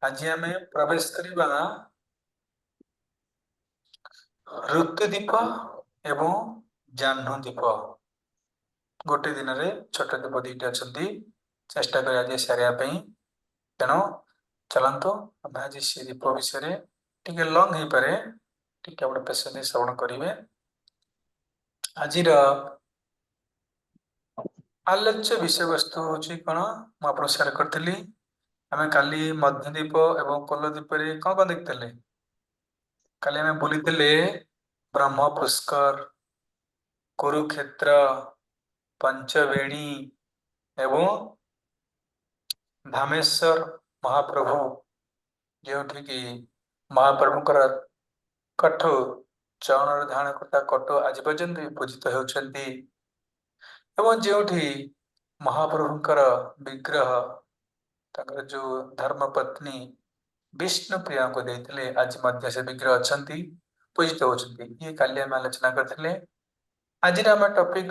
आज आम प्रवेश करवा ऋतुदीप एवं जाह्नु दीप गोटे दिन में छोट दीप दुईटे अच्छा चेष्टा कर आज सारे तेणु चलतु आम आज से दीप विषय टे लंग हो पारे टे गोटे पेशेंट श्रवण करेंगे। आज आलोच्य विषय वस्तु हूँ कौन मुझे सेयार करी आम काली मध्यद्वीप एवं कोलद्वीप कौन कौन देखते काली आम बुली ब्रह्म पुष्कर कुरुक्षेत्र पंचवेणी एवं धामेश्वर महाप्रभु जो महाप्रभुकर कठु चरण धारण करता कटु आज पर्यंत भी पूजित होती जो महाप्रभुकर विग्रह तकर जो धर्मपत्नी विष्णु प्रिया को देते आज मध्य से विग्रह अच्छा पूजित होती ये काली आम आलोचना करते। आज आम टॉपिक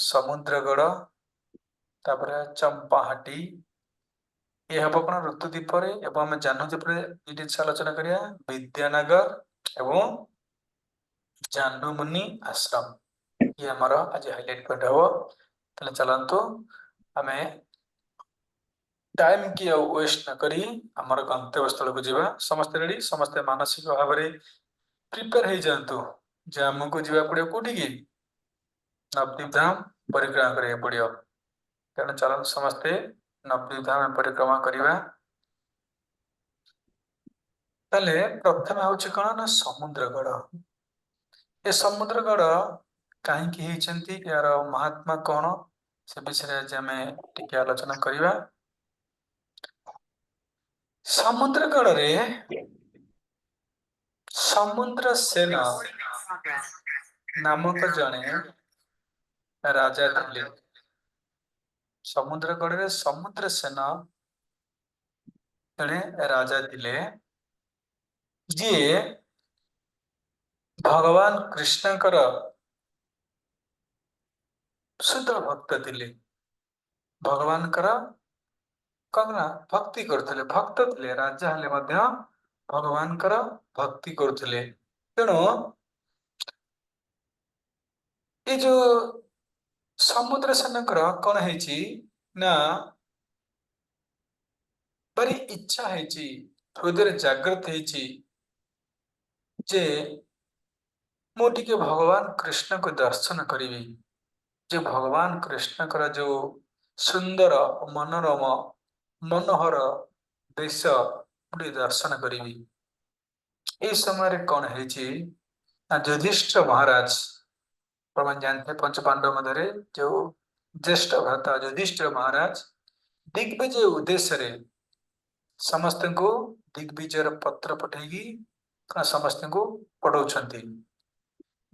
समुद्रगढ़ तापर चंपाहाटी ये हम कौन ऋतुदीप आम जाह्नदीप आलोचना करिया विद्यानगर एवं जाह्नुमुनि आश्रम ये हमारा आज हाइलाइट पॉइंट हम चलतु आम टाइम की वेस्ट न करी आमर गंतव्य स्थल को जीवा समस्ते रेडी समस्ते मानसिक भाव में प्रिपेयर हो जातु जे आमको जीवा पड़ो कौटी की नवद्वीप धाम परिक्रमा करिया पड़ो तेणु चलते समस्ते नवद्वीप धाम परिक्रमा करवा। ताले प्रथम हूँ कौन ना समुद्रगढ़ ये समुद्रगढ़ कहीं यार महात्मा कौन से विषय आज आम टे आलोचना करवा। समुद्रगढ़ रे समुद्र सेन नामक जड़े राजा थे समुद्रगढ़ रे समुद्र सेन जड़े राजा थे जी भगवान कृष्णकर शुद्ध भक्त थे भगवान कौन भक्ति करते भक्त थे राजा हेले भगवान भक्ति करते तेणु ये जो समुद्र सेनकर कौन है ना भारी इच्छा है हृदय जागृत है जे मुझे भगवान कृष्ण को दर्शन करी जो भगवान कृष्ण कर जो सुंदर मनोरम मनोहर दृश्य मुझे दर्शन करी ये समय कौन है युधिष्ठिर महाराज प्रमाण जानते पंच पांडव मध्य जो ज्येष्ठ भ्राता युधिष्ठिर महाराज दिग्विजय उद्देश्य रे समस्त को दिग्विजय पत्र पठेगी समस्त को पढ़ाऊँ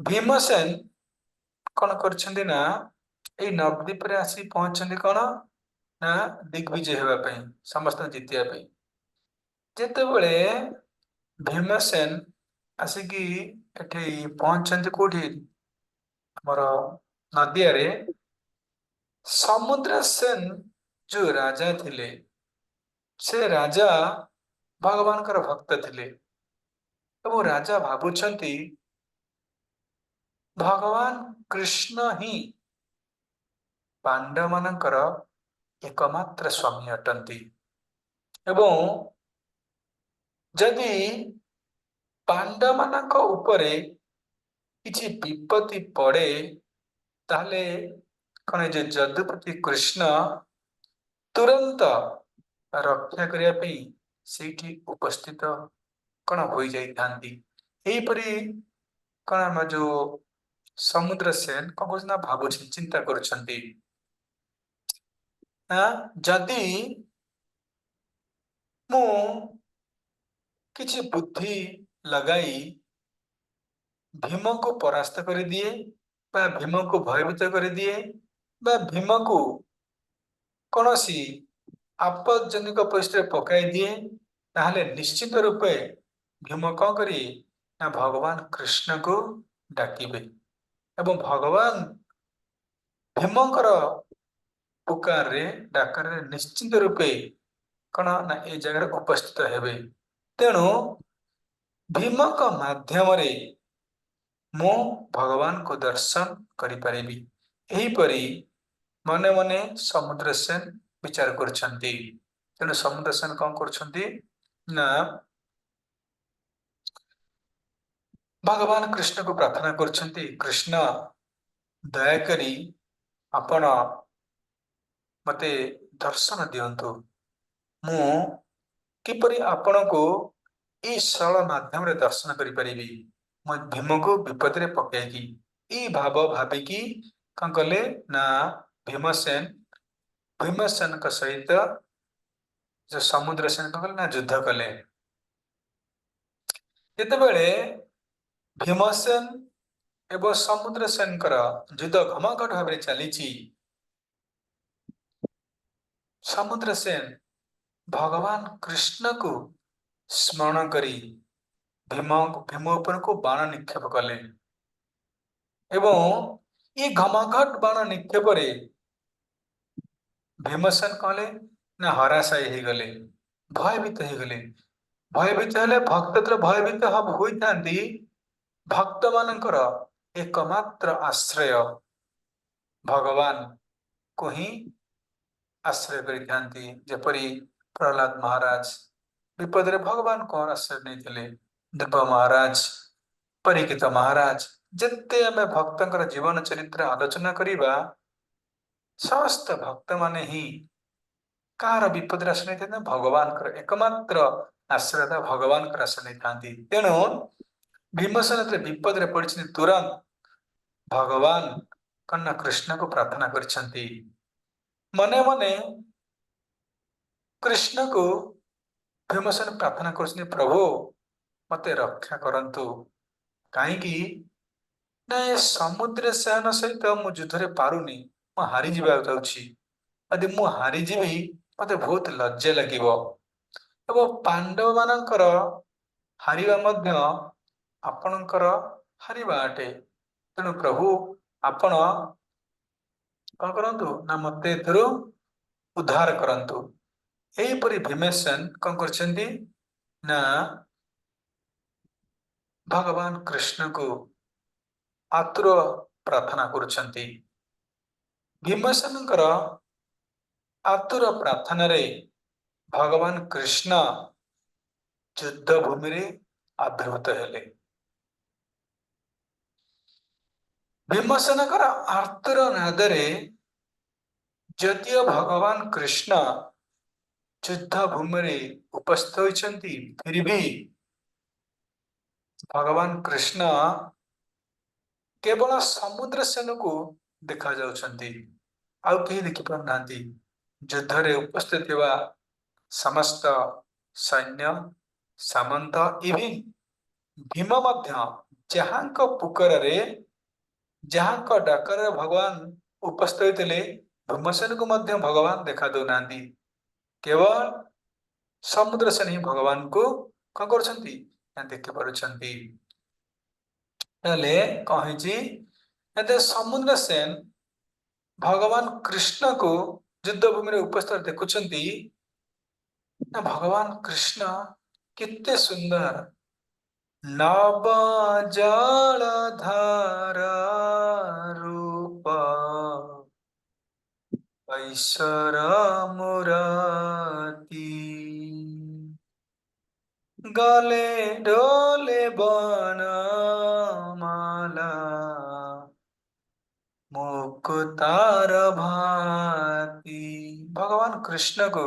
भीमसेन कौन कर नवद्वीप आसी पहुंचते कौन ना दिग्विजय होगापी समस्त जितियापी जितेबले भीमसेन आसिकी एठी पहुंचते कौटी आमर नदिया रे समुद्र सेन जो राजा थिले से राजा भगवान कर भक्त थिले तो राजा भावुंट भगवान कृष्ण ही पांडव मानकर एकमात्र स्वामी अटंती एवं जदि पांडव मानक उपरे किछि विपत्ति पड़े ताले कौन जदुपति कृष्ण तुरंत रक्षा करने से उपस्थित कौन हो जाती यहीपरि कौन आम जो समुद्र सेन कौन कह भावुँ चिंता करुँच जदि मु किछि बुद्धि लगाई भीम को परास्त कर दिए भीम को भयभीत कर दिए भीम को कौन सी आपदजनक परिस्थिति पकाई दिए ताहले निश्चित रूपे भीम कौन करी ना भगवान कृष्ण को डाकिबे एवं भगवान भीमकर पुकार रे डाकर निश्चित रूपे कौन ना ए जगह उपस्थित हेबे। तेणु भीमक माध्यम मु भगवान को दर्शन करिपारिबी। एहीपरि मने मने समुद्र सेन विचार करछंती। तेणु समुद्र सेन कौन करछंती ना भगवान कृष्ण को प्रार्थना करछंती, कृष्ण दयाकरी आपण मते दर्शन दियंतु। मु किपरि आपण को ई सरल माध्यम रे दर्शन करि परिबी। मु भीम को विपद रे पकाइकी ई भाव भाबिकी कौन कले ना भीमसेन भीमसेन का सहित जो समुद्र सेन कौन कले ना युद्ध कले। ଯେତେବେଳେ ଭୀମସେନ ଏବଂ ସମୁଦ୍ର ସେନଙ୍କର ଯୁଦ୍ଧ ଘମାଘଟ ଭାବରେ ଚାଲିଛି, ସମୁଦ୍ର ସେନ ଭଗବାନ କୃଷ୍ଣକୁ ସ୍ମରଣ କରି ଭୀମ ଉପରକୁ ବାଣ ନିକ୍ଷେପ କଲେ ଏବଂ ଏ ଘମାଘଟ ବାଣ ନିକ୍ଷେପରେ ଭୀମସେନ କଲେ ନା ହରାଶାୟୀ ହେଇଗଲେ, ଭୟଭୀତ ହେଇଗଲେ। ଭୟଭୀତ ହେଲେ ଭକ୍ତ ଯେତେବେଳେ ଭୟଭୀତ ହୋଇଥାନ୍ତି, ଭକ୍ତ ମାନଙ୍କର एकमात्र आश्रय भगवान को ही आश्रय करिथांती। जेपरी प्रहलाद महाराज विपद रे भगवान को आश्रय नहीं। देव महाराज, परीक्षित महाराज, जिते आम भक्तर जीवन चरित्र आलोचना करिबा, समस्त भक्त माने ही कार विपद आश्रय नहीं, भगवान एकमात्र आश्रय भगवान आश्रय नहीं थांती। तेणु भीमसेन विपद रे पड़ी तुरंत भगवान कन्ना कृष्ण को प्रार्थना करछंती। मने मने कृष्ण को भीमसेन प्रार्थना करछंती, प्रभु मते रक्षा करंतु। कहीं ना ये समुद्र सेन सहित मु युद्ध रे पारुनी, मु हारी जीवा चाहूछि। यदि मु हारी जीवी मते बहुत लज्जा लागिवो एवं पांडव मानकर हारिबा मध्य आपणकर हारिबा अटे। तेणु प्रभु आपण कौन करंतु ना मते एथरो उद्धार करंतु। एहीपरि भीमसेन कौन करछंती ना भगवान कृष्ण को आतुर प्रार्थना करछंती। भीमसेनकर आतुर प्रार्थना रे भगवान कृष्ण युद्ध भूमि रे आविर्भूत हेले। भीमसेनकर आर्तर नादरे जदियो भगवान कृष्ण युद्ध भूमि रे उपस्थित होइछंती, फिर भी भगवान कृष्ण केवल समुद्र सेन को देखा जाउछंती, आउ केही देखि पारनांती। युद्ध रे उपस्थित हुआ समस्त सैन्य सामंत इविन भीम मध्य जहांक पुकर रे जहांक डाकर भगवान उपस्थित थे, भीमसेन को मध्य भगवान देखा दौनांती। केवल समुद्र सेन ही भगवान को कौन करछंती ना देखि पारुछंती। हेले कहिछि एते समुद्र सेन भगवान कृष्ण को युद्ध भूमि रे उपस्थित देखुछंती ना भगवान कृष्ण कितने सुंदर नव जलधार रूप ऐश्वर मुराती गले डोले बनमाला मुकुतार भाती। भगवान कृष्ण को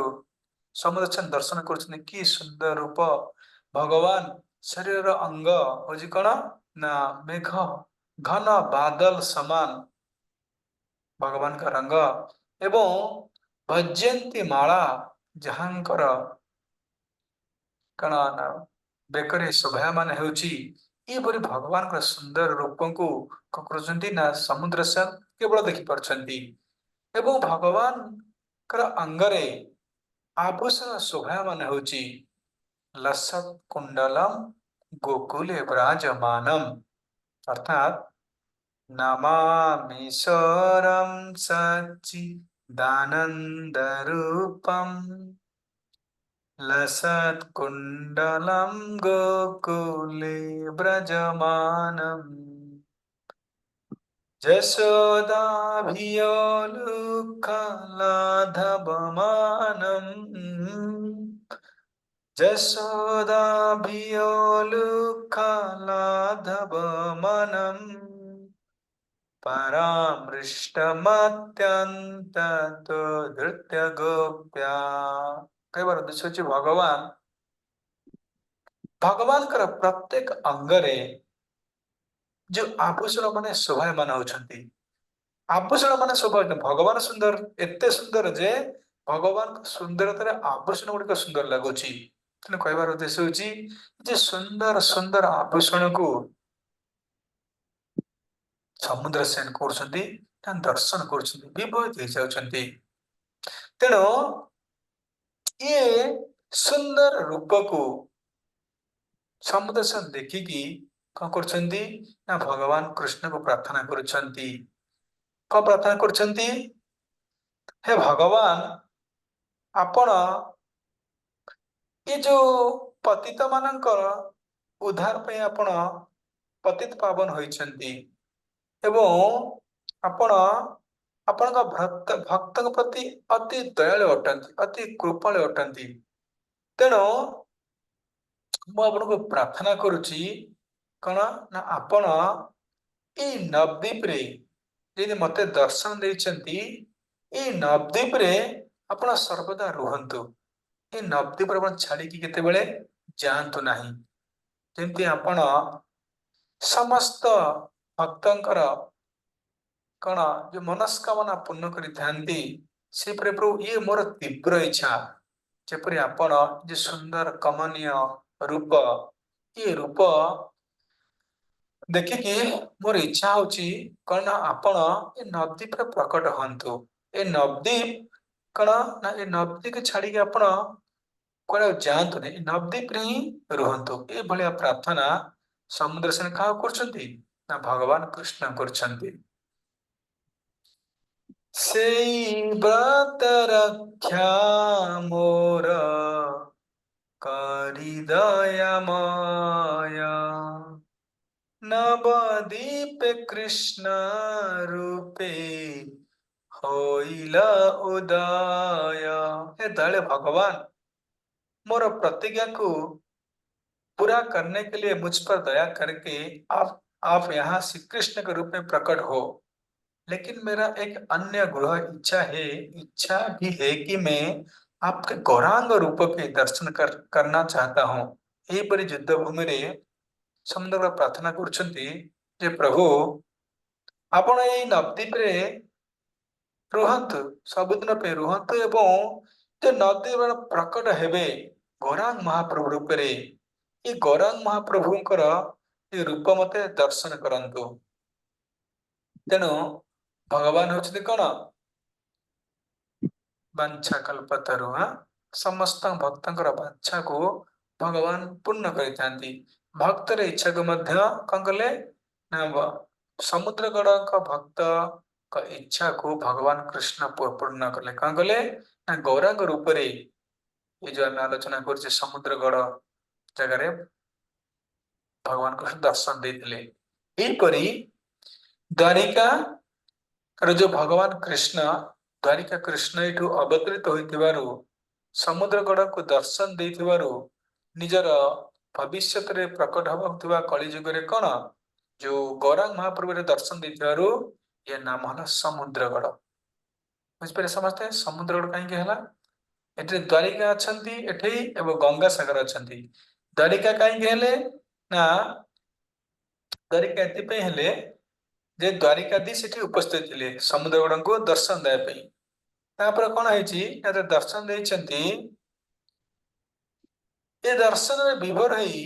समुद्र दर्शन कर कि सुंदर रूप। भगवान शरीर अंग हूँ कौन ना मेघ घन बादल समान भगवान का रंग एवं भजयंती माला जहांकर कण ना बेकरे शोभायमान होउची। एपरि भगवान का सुंदर रूप को करुचंती ना समुद्र सेन केवल देखि पारछंती एवं भगवान कर अंगरे आभूषण शोभायमान होउची। लसत कुंडलम गोकुले विराजमानम, अर्थात नमामीश्वरं सच्चिदानंद रूपम लसत्कुण्डलं गोकुले व्रजमानम् जशोदाभियोलुकलाधवमानम् जशोदाभियोलुकलाधवमानम् परामृष्टमत्यन्ततो धृत्य गोप्या କହିବାର ଉଦ୍ଦେଶ୍ୟ ହେଉଛି ଭଗବାନଙ୍କର ପ୍ରତ୍ୟେକ ଅଙ୍ଗରେ ଯୋଉ ଆଭୂଷଣ ମାନେ ଶୋଭାୟମାନ ହଉଛନ୍ତି ଆଭୂଷଣ ମାନେ ଶୋଭା ଭଗବାନ ସୁନ୍ଦର ଏତେ ସୁନ୍ଦର ଯେ ଭଗବାନଙ୍କ ସୁନ୍ଦରତାରେ ଆଭୂଷଣ ଗୁଡିକ ସୁନ୍ଦର ଲାଗୁଛି ତେଣୁ କହିବାର ଉଦ୍ଦେଶ୍ୟ ହେଉଛି ଯେ ସୁନ୍ଦର ସୁନ୍ଦର ଆଭୂଷଣକୁ ସମୁଦ୍ର ସେନ କରୁଛନ୍ତି ଦର୍ଶନ କରୁଛନ୍ତି ବିଭୂତ ହେଇଯାଉଛନ୍ତି ତେଣୁ ଇଏ ସୁନ୍ଦର ରୂପକୁ ସମୁଦ୍ର ସେନ ଦେଖିକି କଣ କରୁଛନ୍ତି ନା ଭଗବାନ କୃଷ୍ଣକୁ ପ୍ରାର୍ଥନା କରୁଛନ୍ତି କଣ ପ୍ରାର୍ଥନା କରୁଛନ୍ତି ହେ ଭଗବାନ ଆପଣ ଏ ଯୋଉ ପତିତ ମାନଙ୍କର ଉଦ୍ଧାର ପାଇଁ ଆପଣ ପତିତ ପାବନ ହୋଇଛନ୍ତି ଏବଂ ଆପଣ ଆପଣଙ୍କ ଭକ୍ତଙ୍କ ପ୍ରତି ଅତି ଦୟାଳୁ ଅଟନ୍ତି ଅତି କୃପାଳୁ ଅଟନ୍ତି ତେଣୁ ମୁଁ ଆପଣଙ୍କୁ ପ୍ରାର୍ଥନା କରୁଛି କଣ ନା ଆପଣ ଏଇ ନବଦ୍ୱୀପରେ ଯଦି ମତେ ଦର୍ଶନ ଦେଇଛନ୍ତି ଏଇ ନବଦ୍ୱୀପରେ ଆପଣ ସର୍ବଦା ରୁହନ୍ତୁ ଏ ନବଦ୍ୱୀପରେ ଆପଣ ଛାଡିକି କେତେବେଳେ ଯାଆନ୍ତୁ ନାହିଁ ଯେମିତି ଆପଣ ସମସ୍ତ ଭକ୍ତଙ୍କର କଣ ଯୋଉ ମନସ୍କାମନା ପୂର୍ଣ୍ଣ କରିଥାନ୍ତି ସେପରି ପ୍ରଭୁ ଇଏ ମୋର ତୀବ୍ର ଇଚ୍ଛା ଯେପରି ଆପଣ ଯେ ସୁନ୍ଦର କମନୀୟ ରୂପ ଏ ରୂପ ଦେଖିକି ମୋର ଇଚ୍ଛା ହଉଛି କଣ ନା ଆପଣ ଏ ନବଦ୍ୱୀପରେ ପ୍ରକଟ ହୁଅନ୍ତୁ ଏ ନବଦ୍ୱୀପ କଣ ନା ଏ ନବଦ୍ୱୀପକୁ ଛାଡିକି ଆପଣ କୁଆଡେ ଯାଆନ୍ତୁନି ନବଦ୍ୱୀପରେ ହିଁ ରୁହନ୍ତୁ ଏଭଳିଆ ପ୍ରାର୍ଥନା ସମୁଦ୍ର ସେନ କାହାକୁ କରୁଛନ୍ତି ନା ଭଗବାନ କୃଷ୍ଣ କରୁଛନ୍ତି ସେଇ ବ୍ରତ ରକ୍ଷା ମୋର କରିଦୟାମୟ ନବଦ୍ୱୀପେ କୃଷ୍ଣ ରୂପେ ହୋଇଲା ଉଦୟ हे दयालु भगवान मोर प्रतिज्ञा को पूरा करने के लिए मुझ पर दया करके आप यहाँ श्री कृष्ण के रूप में प्रकट हो लेकिन मेरा एक अन्य गृह इच्छा भी है कि मैं आपके गौरांग रूप के दर्शन करना चाहता हूँ यहीपरि युद्ध भूमि रे समुद्र प्रार्थना କରୁଛନ୍ତି ଯେ ପ୍ରଭୁ ଆପଣ ଏଇ ନବଦ୍ୱୀପରେ ରୁହନ୍ତୁ ସବୁଦିନ ପାଇଁ ରୁହନ୍ତୁ ଏବଂ ଯେ ନଦୀର ପ୍ରକଟ ହେବେ ଗୌରାଙ୍ଗ ମହାପ୍ରଭୁ ରୂପରେ ଏ ଗୌରାଙ୍ଗ ମହାପ୍ରଭୁଙ୍କର ଏ ରୂପ ମତେ ଦର୍ଶନ କରନ୍ତୁ ତେଣୁ ଭଗବାନ ହଉଛନ୍ତି କଣ ବାଞ୍ଛା କଳ୍ପତରୁ ସମସ୍ତ ଭକ୍ତଙ୍କର ବାଞ୍ଛାକୁ ଭଗବାନ ପୂର୍ଣ୍ଣ କରିଥାନ୍ତି ଭକ୍ତର ଇଚ୍ଛାକୁ ମଧ୍ୟ କଣ କଲେ ନା ସମୁଦ୍ର ଗଡଙ୍କ ଭକ୍ତ ଇଚ୍ଛାକୁ ଭଗବାନ କୃଷ୍ଣ ପୂର୍ଣ୍ଣ କଲେ କଣ କଲେ ନା ଗୌରାଙ୍ଗ ରୂପରେ ଏ ଯୋଉ ଆମେ ଆଲୋଚନା କରୁଛେ ସମୁଦ୍ର ଗଡ ଜାଗାରେ ଭଗବାନ କୃଷ୍ଣ ଦର୍ଶନ ଦେଇଥିଲେ ଏହିପରି ଦ୍ୱାରିକା ଯୋଉ ଭଗବାନ କୃଷ୍ଣ ଦ୍ୱାରିକା କୃଷ୍ଣ ଏଠୁ ଅବତରିତ ହୋଇଥିବାରୁ ସମୁଦ୍ର ଗଡକୁ ଦର୍ଶନ ଦେଇଥିବାରୁ ନିଜର ଭବିଷ୍ୟତରେ ପ୍ରକଟ ହେବାକୁ ଥିବା କଳି ଯୁଗରେ କଣ ଯୋଉ ଗୌରାଙ୍ଗ ମହାପ୍ରଭୁରେ ଦର୍ଶନ ଦେଇଥିବାରୁ ଏ ନାମ ହେଲା ସମୁଦ୍ରଗଡ ବୁଝିପାରିଲେ ସମସ୍ତେ ସମୁଦ୍ରଗଡ କାହିଁକି ହେଲା ଏଠି ଦ୍ୱାରିକା ଅଛନ୍ତି ଏଠି ଏବଂ ଗଙ୍ଗାସାଗର ଅଛନ୍ତି ଦ୍ୱାରିକା କାହିଁକି ହେଲେ ନା ଦ୍ୱାରିକା ଏଥିପାଇଁ ହେଲେ ଯେ ଦ୍ୱାରିକାଧୀଶ ସେଠି ଉପସ୍ଥିତ ଥିଲେ ସମୁଦ୍ରଗଡଙ୍କୁ ଦର୍ଶନ ଦେବା ପାଇଁ ତାପରେ କଣ ହେଇଛି ନା ଦର୍ଶନ ଦେଇଛନ୍ତି ଏ ଦର୍ଶନରେ ବିଭୋର ହେଇ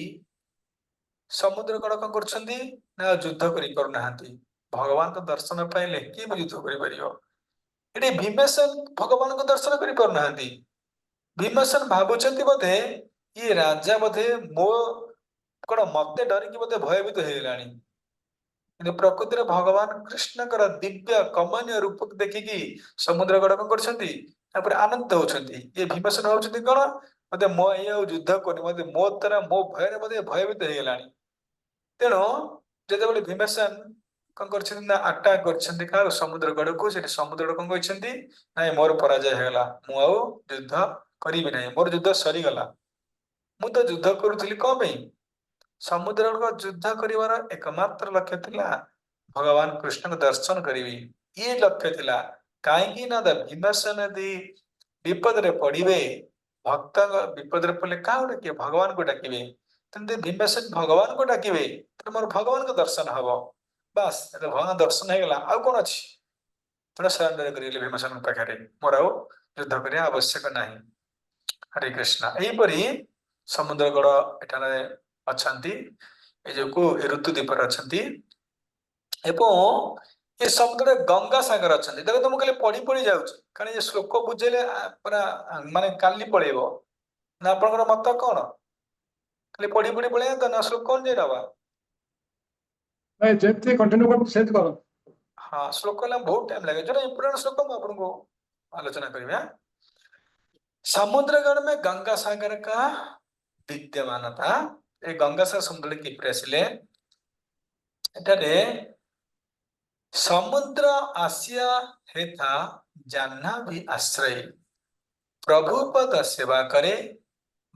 ସମୁଦ୍ରଗଡ କଣ କରୁଛନ୍ତି ନା ଯୁଦ୍ଧ କରିପାରୁନାହାନ୍ତି ଭଗବାନଙ୍କ ଦର୍ଶନ ପାଇଲେ କିଏ ବି ଯୁଦ୍ଧ କରିପାରିବ ଏଠି ଭୀମସେନ ଭଗବାନଙ୍କ ଦର୍ଶନ କରିପାରୁନାହାନ୍ତି ଭୀମସେନ ଭାବୁଛନ୍ତି ବୋଧେ ଇଏ ରାଜା ବୋଧେ ମୋ କଣ ମତେ ଡରିକି ବୋଧେ ଭୟଭୀତ ହେଇଗଲାଣି କିନ୍ତୁ ପ୍ରକୃତିରେ ଭଗବାନ କୃଷ୍ଣଙ୍କର ଦିବ୍ୟ କମନୀୟ ରୂପକୁ ଦେଖିକି ସମୁଦ୍ର ଗଡ କଣ କରୁଛନ୍ତି ତାପରେ ଆନନ୍ଦ ହଉଛନ୍ତି ଇଏ ଭୀମସେନ ହଉଛନ୍ତି କଣ मते मो ये युद्ध करनी मते मो द्वारा मो भय मते भयभीत हो गलानी तेणु जेतेबेले भीमसेन कौन करछन्ति ना अटैक करछन्ति का समुद्र गड़ को से समुद्र कौन कहछन्ति नाइ मोर पराजय हेला मु आउ युद्ध करिबि नाही मोर युद्ध सरी गला मु तो युद्ध करूथली को पे समुद्र को युद्ध करिवार एकमात्र लक्ष्य थिला भगवान कृष्ण को दर्शन करिवि ये लक्ष्य थिला काहेकि ना भीमसेन यदि विपद रे पड़िबे भक्त विपद रे पड़ले का डाकिबे भगवान को डाकिबे तंदे भीमसेन भगवान को डाकिबे तो मोर भगवान को दर्शन हबो बस तो भगवान दर्शन हे गला आ कोन अछि थोड़ा सरेंडर करिले भीमसेन पाखरे मोर आउ युद्ध करिया आवश्यक नाही हरे कृष्ण एहीपरि समुद्र गड़ एठाने अछंती ए जो को ऋतु द्वीपर अछंती एवं ये समुद्र गंगा सागर अछंती देखो तुम कहले पढ़ी पढ़ी जाउछ कारण ये श्लोक बुझेले पूरा माने काली पळेबो ना आपनकर मत कोन खाली पढ़ी पढ़ी पळेया त ना श्लोक कोन जे रबा नहीं जेते कंटिन्यू कर सेट करो हाँ श्लोक ला बहुत टाइम लगे जोटा इंपोर्टेंट श्लोक मैं आपको आलोचना करिबे हाँ? समुद्रगढ़ में गंगा सागर का विद्यमान था ये गंगा सागर समुद्र की प्रेसले एटारे समुद्र आसिया हेता जाह्नवी आश्रय प्रभु पद सेवा करे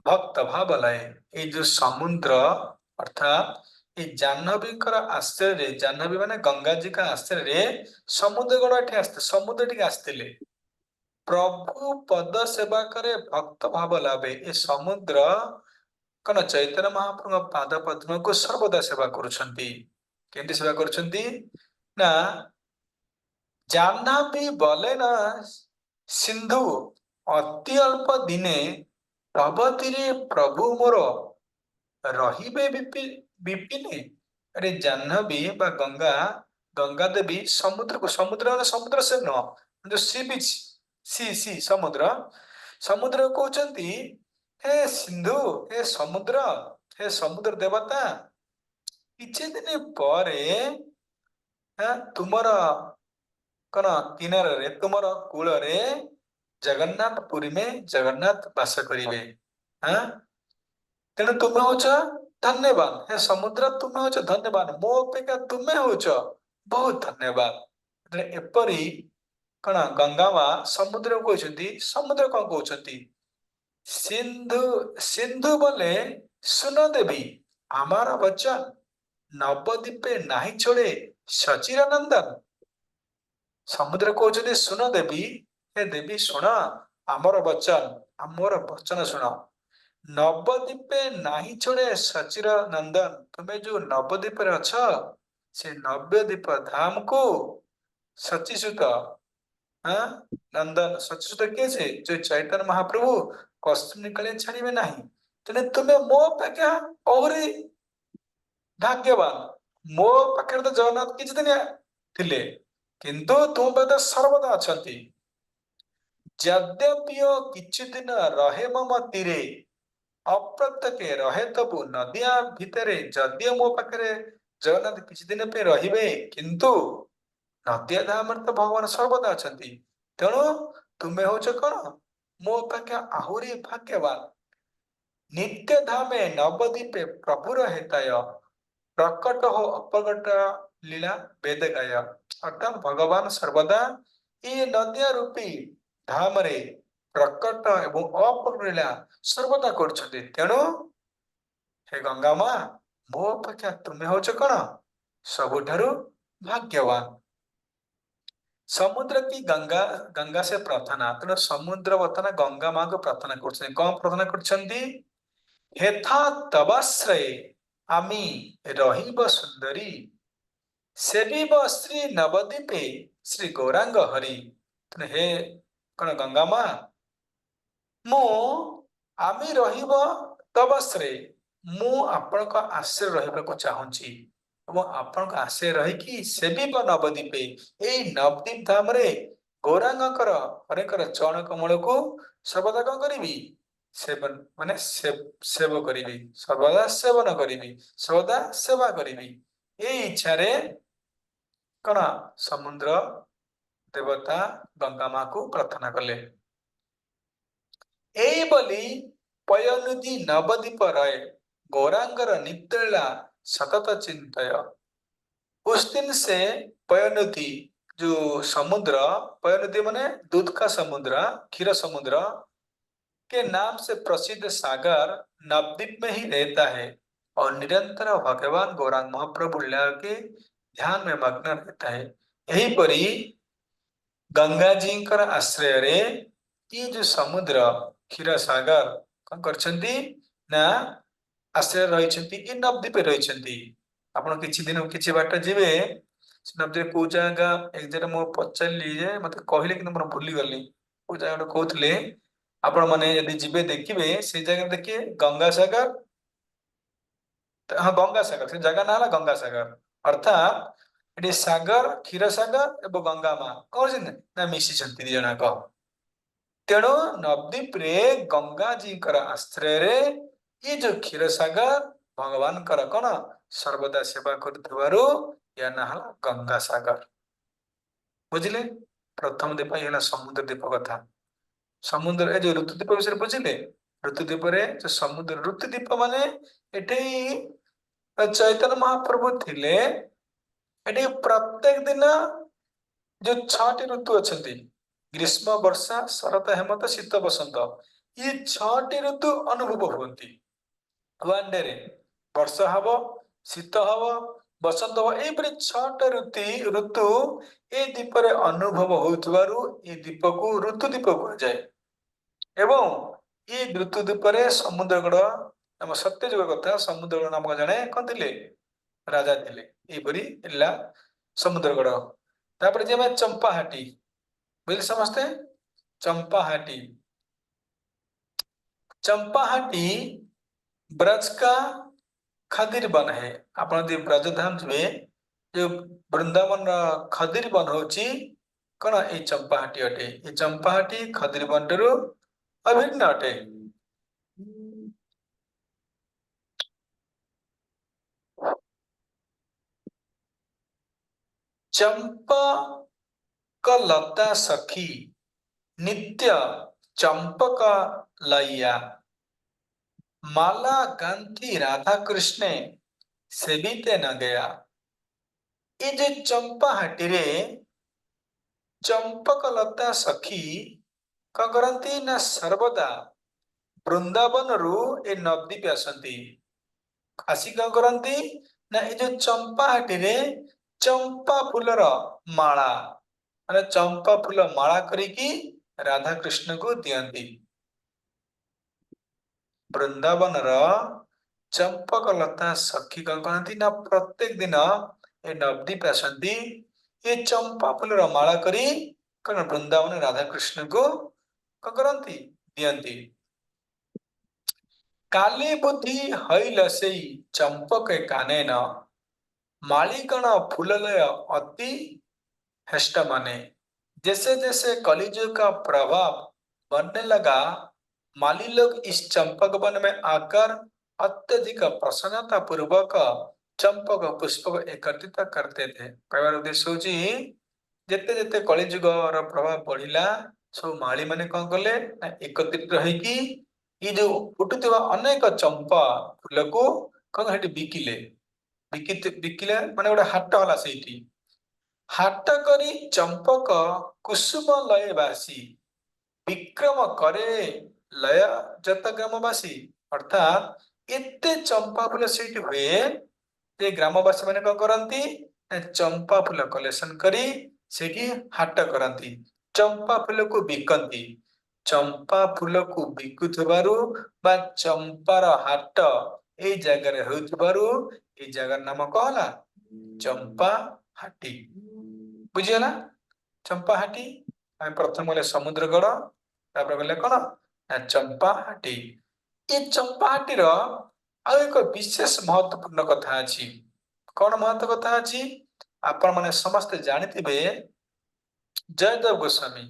भक्त भाव लय ये जो समुद्र अर्थात ये जाह्नवीकर आश्रय रे जाह्नवी माने गंगा जी का आश्रय रे समुद्र गड़ एठे आस्ते समुद्र टिके आस्तेले प्रभु पद सेवा करे भक्त भाव लाभे ये समुद्र कौन चैतन्य महाप्रभु पाद पद्म को सर्वदा सेवा करुछंती केंति सेवा करुछंती ना जाह्नवी बले ना सिंधु अति अल्प दिने तब तीरे प्रभु मोर रहिबे विपिने अरे जाह्नवी बा गंगा गंगा देवी समुद्र को समुद्र से न जो सी बीच सी समुद्र समुद्र कहते हे सिंधु हे समुद्र देवता किछि दिन परे तुमर कौन किनार रे तुमर कूल रे जगन्नाथ पुरी में जगन्नाथ वास करिवे हाँ तेणु तुम्हें होच धन्यवाद हे समुद्र तुम्हें होच धन्यवाद मो अपेक्षा तुम्हें होच बहुत धन्यवाद एपरी कौन गंगा माँ समुद्र को समुद्र कौन कहते सिंधु सिंधु बोले सुन देवी हमारा वचन नवद्वीपे नाही छोड़े सचिरानंदन समुद्र कहते सुन देवी हे देवी शुण आमर वचन शुण नवद्वीपे नाही छोड़े सचिर नंदन तुम्हें जो नवद्वीप अछ से नवद्वीप धाम को सचिसुत हाँ नंदन सचिसुत किए से जो चैतन्य महाप्रभु कष्ट निकले छाड़िबे नहीं तेने तुम्हें मो अपेक्षा और भाग्यवान मो पाखे तो जगन्नाथ किछि दिन थिले किंतु तुम पाखे सर्वदा अछंती यद्यपि किछि दिन रहे मम तीरे अप्रत्यके रहे तबु नदिया भितरे जदि मो पाखे जगन्नाथ किछि दिन पे रहिबे किंतु नदिया धाम तो भगवान सर्वदा अछंती तेणु तुम्हें होच कौन मो अपेक्षा आहुरी भाग्यवान नित्य धामे नवद्वीपे प्रभुर हेताय प्रकट हो अपकट लीला वेद गाय अर्थात भगवान सर्वदा ये नदिया रूपी धाम रे प्रकट एवं अपकट लीला सर्वदा करछन्ति तेणु हे गंगा माँ मो अपेक्षा तुम्हें होच कौन सबुठारु भाग्यवान समुद्र की गंगा गंगा से प्रार्थना तेणु समुद्र वर्तमान गंगा माँ को प्रार्थना कर कौन प्रार्थना कर हेथा तवाश्रय आमी रहिब सुंदरी सेविब श्री नवद्वीपे श्री गौरांग हरि तेणु हे कौन गंगा माँ मु आमी रहिब तवाश्रय मु आपण आश्रय रहिबाको चाहूची आपण आश्रय रहीकि सेविब नवद्वीपे एई नवद्वीप धाम रे गौरांगकर हरेकर चरण कमल को सर्वदा कौन करी सेवन माने सेव करी सर्वदा सेवन करी सर्वदा सेवा करी ये इच्छा रे कौन समुद्र देवता गंगा माँ को प्रार्थना कले एई बोली ପୟନୁଦି ନବଦୀପ ରଏ ଗୌରାଙ୍ଗର ନିତ୍ୟଳା ସତତ ଚିନ୍ତୟ। उस दिन से पयनदी जो समुद्र, पयनदी माने दूध का समुद्र, क्षीर समुद्र के नाम से प्रसिद्ध सागर नवद्वीप में ही रहता है और निरंतर भगवान गौरांग महाप्रभु लीला के ध्यान में मग्न रहता है। यही परी गंगा जी आश्रय रे ये जो समुद्र क्षीर सागर कौन करछंती ना आश्रय रहिछंती इ नवद्वीप रहिछंती। आपण किछि दिन किछि बाट जिवे से नवद्वीप को जागा एक जरा मो पचारली जे मते कहले कि मोर भूली गली को जागा कहथले। आपण माने यदि जिबे देखिबे से जगह देखिए गंगा सागर, हाँ गंगा सागर से जगह ना गंगा सागर अर्थात एटी सागर क्षीर सागर एवं गंगा माँ कौन ना मिशिछंती दी जनाक। तेणु नवद्वीप रे गंगा जी आश्रय रे ये जो क्षीर सागर भगवान कौन सर्वदा सेवा करुथिबारु या ना हला गंगा सागर। बुझिले प्रथम दीप ये समुद्र दीप कथा। समुद्र ए जो ऋतुदीप विषय बुझिले ऋतुदीप रे जो समुद्र ऋतुदीप माने एठी चैतन्य महाप्रभु थिले एठी प्रत्येक दिन जो 6टी ऋतु अछंती ग्रीष्म वर्षा शरत हेमंत शीत बसंत ये 6टी ऋतु अनुभव हुंती वन डे रे। वर्षा हबो शीत हबो बसंत हबो एपरि 6टा ऋतु ए दीप रे अनुभव होउथबारु ए दीप को ऋतु दीप कह जाय। एवं ये ऋतु दीप रे समुद्रगढ़ हम सत्य जुग कथा समुद्रगढ़ नामक जने कोन थिले राजा थिले एपरि इला समुद्रगढ़। तापर जे मैं चंपाहाटी बुझिले समझते चंपाहाटी। चंपाहाटी ब्रज का खदिर वन है। आपण जे ब्रज धाम में जो वृंदावन खदिर वन होची कौन ए चंपाहाटी अटे। ये चंपाहाटी खदिर वन रु अभिन्न अटे। चंपा का लता सखी नित्य चंपक लैया माला गांधी राधा कृष्ण सेविते न गया। ये जो चंपाहाटी रे चंपक लता सखी कौन करती ना सर्वदा वृंदावन रु ए नवद्वीप आसती आसी कौन करती ना ये जो चंपाहाटी रे चंपा फूलर माला माने चंपा फूल माला करिकी राधा कृष्ण को दियंती। वृंदावन चंपक लता सखी कौन करती ना प्रत्येक दिन ए नवद्वीप आसती ये चंपा फूलर माला करी कौन वृंदावन राधा कृष्ण को कौन करती दियंती। काली बुद्धि हईल सेई चंपक काने न मालिकण फूललय अति हष्ट माने। जैसे जैसे कलिजुग का प्रभाव बढ़ने लगा माली लोग इस चंपक वन में आकर अत्यधिक प्रसन्नता पूर्वक चंपक पुष्प को एकत्रित करते थे। कहवार उद्देश्य होची जेते जेते कलिजुग प्रभाव बढ़िला सब माली माने कौन कले एकत्रित रहीकी ये जो फुटुवा अनेक चंपा फूल को कौन हेटी बिकिले बिकिले माने गोटे हाट होला सेठी हाट करी चंपक कुसुम लय बासी विक्रम करे लय जत ग्रामवासी। अर्थात एते चंपा फूल सेठी हुए ये ग्रामवासी माने कौन करती चंपा फूल कलेक्शन करी सेठी हाट करती चंपा फूल को बिकती। चंपा फूल को बिकुथबारु बा चंपार हाट ए जगह रे होउथबारु ए जगह नाम कहला चंपा हाटी। बुझिगला चंपा हाटी आम प्रथम गले समुद्रगढ़ तापर गले कौन ना चंपा हाटी। ये चंपा हाटीर आ एक विशेष महत्वपूर्ण कथा अछि। कौन महत्व कथा अछि आपण माने समस्त जानिथिबे जयदेव गोस्वामी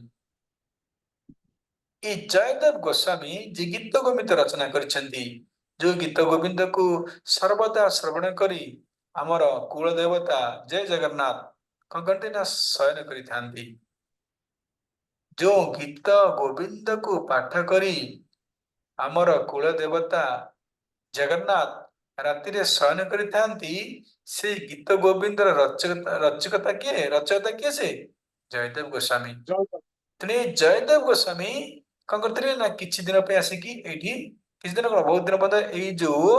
ये जयदेव गोस्वामी जी गीत गोविंद रचना करिसेंती जो गीत गोविंद को सर्वदा श्रवण करी आमर कुल देवता जय जगन्नाथ कौन करते ना शयन करी थांती। जो गीत गोविंद को पाठ करी ଆମର କୁଳ ଦେବତା ଜଗନ୍ନାଥ ରାତିରେ ଶୟନ କରିଥାନ୍ତି। ସେଇ ଗୀତ ଗୋବିନ୍ଦର ରଚକତା କିଏ ସେ? ଜୟଦେବ ଗୋସ୍ୱାମୀ। ଜୟ ତେଣୁ ଏଇ ଜୟଦେବ ଗୋସ୍ୱାମୀ କଣ କରିଥିଲେ ନା କିଛି ଦିନ ପାଇଁ ଆସିକି ଏଇଠି, କିଛି ଦିନ କଣ ବହୁତ ଦିନ ପର୍ଯ୍ୟନ୍ତ ଏଇ ଯୋଉ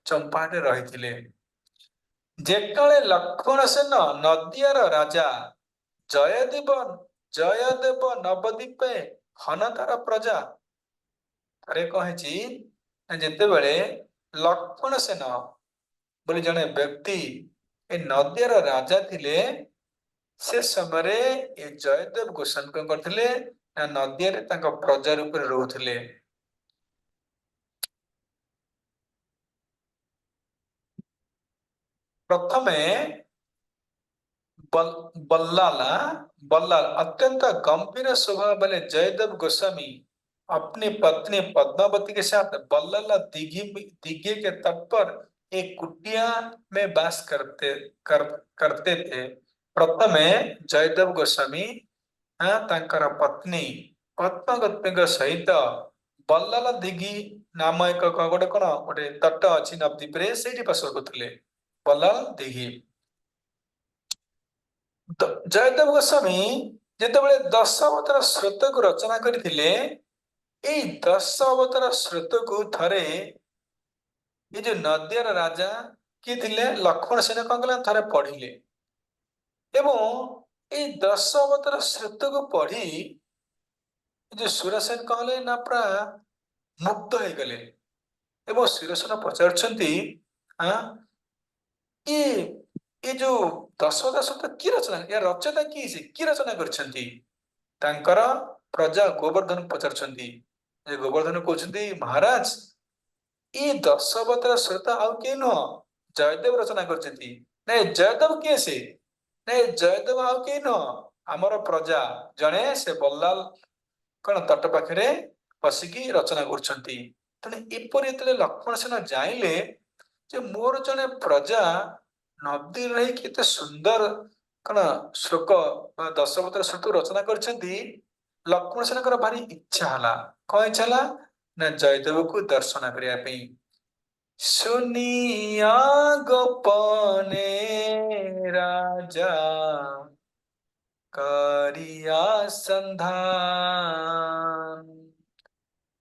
ଚମ୍ପାହାଟରେ ରହିଥିଲେ। ଯେତେବେଳେ ଲକ୍ଷ୍ମଣ ସେନ ନଦିଆର ରାଜା, ଜୟଦେବ ଜୟଦେବ ନବଦ୍ୱୀପେ ହନତାର ପ୍ରଜା। ଥରେ କଣ ହେଇଛି ନା ଯେତେବେଳେ ଲକ୍ଷ୍ମଣ ସେନ ବୋଲି ଜଣେ ବ୍ୟକ୍ତି ଏ ନଦିଆର ରାଜା ଥିଲେ, ସେ ସମୟରେ ଏ ଜୟଦେବ ଗୋସ୍ୱାମୀ କଣ କରିଥିଲେ ନା ନଦିଆରେ ତାଙ୍କ ପ୍ରଜା ରୂପରେ ରହୁଥିଲେ। ପ୍ରଥମେ बल्लाला बल्लाल अत्यंत गंभीर स्वभाव वाले जयदेव गोस्वामी अपनी पत्नी पद्मावती के साथ बल्लाला दिघे के तट पर एक कुटिया में वास करते थे। प्रथमे जयदेव गोस्वामी तांकर पत्नी पद्मावती सहित बल्लाला दिघी नाम एक गोटे कौन गोटे तट अच्छी नवद्वीप रे से बस करुले बल्लाल दिघी। जयदेव गोस्वामी ଯେତେବେଳେ ଦଶ ଅବତାର ସ୍ରୋତକୁ ରଚନା କରିଥିଲେ, ଏଇ ଦଶ ଅବତାର ସ୍ରୋତକୁ ଥରେ ଏ ଯୋଉ ନଦିଆର ରାଜା କିଏ ଥିଲେ ଲକ୍ଷ୍ମଣ ସେନ କଣ କଲେ ଥରେ ପଢିଲେ ଏବଂ ଏଇ ଦଶ ଅବତାର ସ୍ରୋତକୁ ପଢି ଏ ଯୋଉ ସୁରସେନ କଣ କଲେ ନା ପୁରା ମୁଗ୍ଧ ହେଇଗଲେ ଏବଂ ସୁରସେନ ପଚାରୁଛନ୍ତି ଇଏ ଏ ଯୋଉ ଦଶ ଦଶ କିଏ ରଚନା ୟା ରଚୟିତା କିଏ ସେ କିଏ ରଚନା କରିଛନ୍ତି? ତାଙ୍କର ପ୍ରଜା ଗୋବର୍ଦ୍ଧନ ପଚାରୁଛନ୍ତି। ଗୋବର୍ଦ୍ଧନ କହୁଛନ୍ତି ମହାରାଜ ଏ ଦଶ ଅବତାର ଶ୍ରୋତା ଆଉ କିଏ ନୁହଁ, ଜୟଦେବ ରଚନା କରିଛନ୍ତି। ନାଇଁ ଜୟଦେବ କିଏ ସେ? ନାଇଁ ଜୟଦେବ ଆଉ କେହି ନୁହଁ, ଆମର ପ୍ରଜା ଜଣେ ସେ ବଲ୍ଲାଲ କଣ ତଟ ପାଖରେ ବସିକି ରଚନା କରୁଛନ୍ତି। ତେଣୁ ଏପରି ଯେତେବେଳେ ଲକ୍ଷ୍ମଣ ସେନ ଜାଣିଲେ ଯେ ମୋର ଜଣେ ପ୍ରଜା ନଦୀ ରହି କେତେ ସୁନ୍ଦର କଣ ଶ୍ଲୋକ ବା ଦଶବତାର ଶ୍ଲୋକ ରଚନା କରିଛନ୍ତି, ଲକ୍ଷ୍ମଣ ସେନଙ୍କର ଭାରି ଇଚ୍ଛା ହେଲା। କଣ ଇଚ୍ଛା ହେଲା ନା ଜୟଦେବକୁ ଦର୍ଶନ କରିବା ପାଇଁ। सुनिया गोपने राजा करिया संधान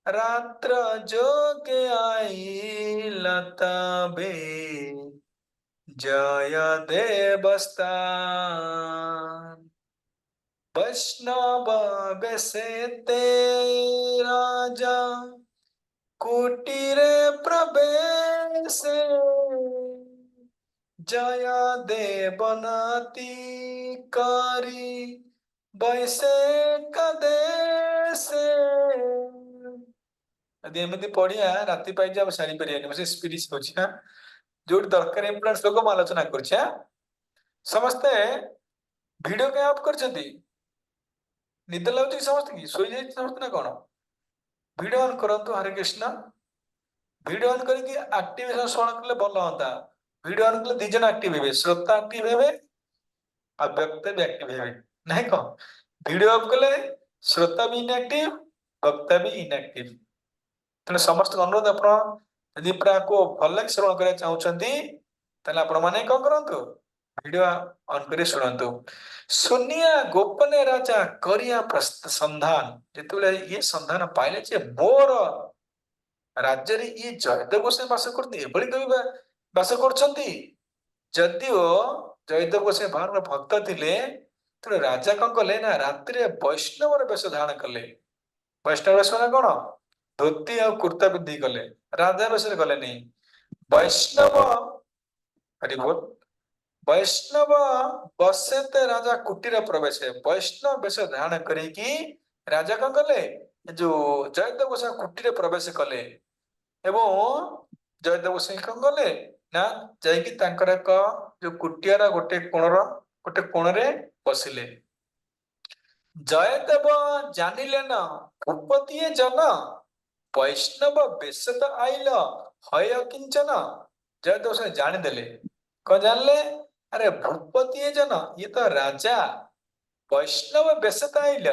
रात्र जोगे आई लताबे जय देवस्थान वैष्णव बेसे ते राजा कुटीरे प्रवेश जया देवनाती करी बैसे कदेशे। ଯଦି ଏମିତି ପଢିଆ ରାତି ପାଇଛି ଆମେ ସାରି ପାରିବାନି, ସେ ସ୍ପିଡ ହଉଛି ଯୋଉଠି ଦରକାର ଇମ୍ପୋର୍ଟାନ୍ସ ଲୋକ ମୁଁ ଆଲୋଚନା କରୁଛି। ସମସ୍ତେ ଭିଡିଓ କାଇଁ ଅଫ୍ କରିଛନ୍ତି? ନିଦ ଲାଗୁଛି କି ସମସ୍ତେ କି ଶୋଇଯାଇଛି ସମସ୍ତେ ନା କଣ? ଭିଡିଓ ଅନ୍ କରନ୍ତୁ। ହରେ କୃଷ୍ଣ। ଭିଡିଓ ଅନ୍ କରିକି ଆକ୍ଟିଭେସନ ଶୁଣ କଲେ ଭଲ ହୁଅନ୍ତା। ଭିଡିଓ ଅନ୍ କଲେ ଦି ଜଣ ଆକ୍ଟିଭ ହେବେ, ଶ୍ରୋତା ଆକ୍ଟିଭ ହେବେ ଆଉ ବକ୍ତା ବି ଆକ୍ଟିଭ ହେବେ, ନାଇଁ କଣ? ଭିଡିଓ ଅଫ୍ କଲେ ଶ୍ରୋତା ବି ଇନଆକ୍ଟିଭ, ବକ୍ତା ବି ଇନଆକ୍ଟିଭ। ତେଣୁ ସମସ୍ତଙ୍କୁ ଅନୁରୋଧ, ଆପଣ ଯଦି ପୁରାକୁ ଭଲ ଲାଗି ଶ୍ରବଣ କରିବାକୁ ଚାହୁଁଛନ୍ତି ତାହେଲେ ଆପଣ ମାନେ କଣ କରନ୍ତୁ, ଭିଡିଓ ଅନ୍ କରି ଶୁଣନ୍ତୁ। ସୁନିଆ ଗୋପନେ ରାଜା କରିଆ ସନ୍ଧାନ, ଯେତେବେଳେ ଇଏ ସନ୍ଧାନ ପାଇଲେ ଯେ ମୋର ରାଜ୍ୟରେ ଇଏ ଜୟଦେବ ଗୋସ୍ୱାମୀ ବାସ କରୁଛନ୍ତି, ଏଭଳି କବି ବାସ କରୁଛନ୍ତି। ଯଦିଓ ଜୟଦେବ ଗୋସ୍ୱାମୀ ଭଗବାନଙ୍କ ଭକ୍ତ ଥିଲେ, ତେଣୁ ରାଜା କଣ କଲେ ନା ରାତିରେ ବୈଷ୍ଣବର ବେଶ ଧାରଣ କଲେ। ବୈଷ୍ଣବ ବେଶ ମାନେ କଣ? ଧୋତି ଆଉ କୁର୍ତ୍ତା ପିନ୍ଧିକି ଗଲେ, ରାଜା ବେଶରେ ଗଲେନି। ବୈଷ୍ଣବ ହରିବୋଲ ବୈଷ୍ଣବ ବସେତେ ରାଜା କୁଟୀର ପ୍ରବେଶ, ବୈଷ୍ଣବ ବେଶ ଧାରଣ କରିକି ରାଜା କଣ କଲେ ଯୋଉ ଜୟଦେବ ଗୋସ୍ୱାମୀ କୁଟୀରେ ପ୍ରବେଶ କଲେ ଏବଂ ଜୟଦେବ ଗୋସ୍ୱାମୀ କଣ କଲେ ନା ଯାଇକି ତାଙ୍କର ଏକ ଯୋଉ କୁଟିଆର ଗୋଟେ କୋଣରେ ବସିଲେ। ଜୟଦେବ ଜାଣିଲେ ନା ଭୂପତିଏ ଜନ ବୈଷ୍ଣବ ବେଶତ ଆଇଲ ହୟ କିଞ୍ଚନ। ଜୟଦେବ ଗୋସ୍ୱାମୀ ଜାଣିଦେଲେ। କଣ ଜାଣିଲେ? ଆରେ ଭୂପତିଏ ଜନ, ଇଏ ତ ରାଜା, ବୈଷ୍ଣବ ବେଶ ଆଇଲ,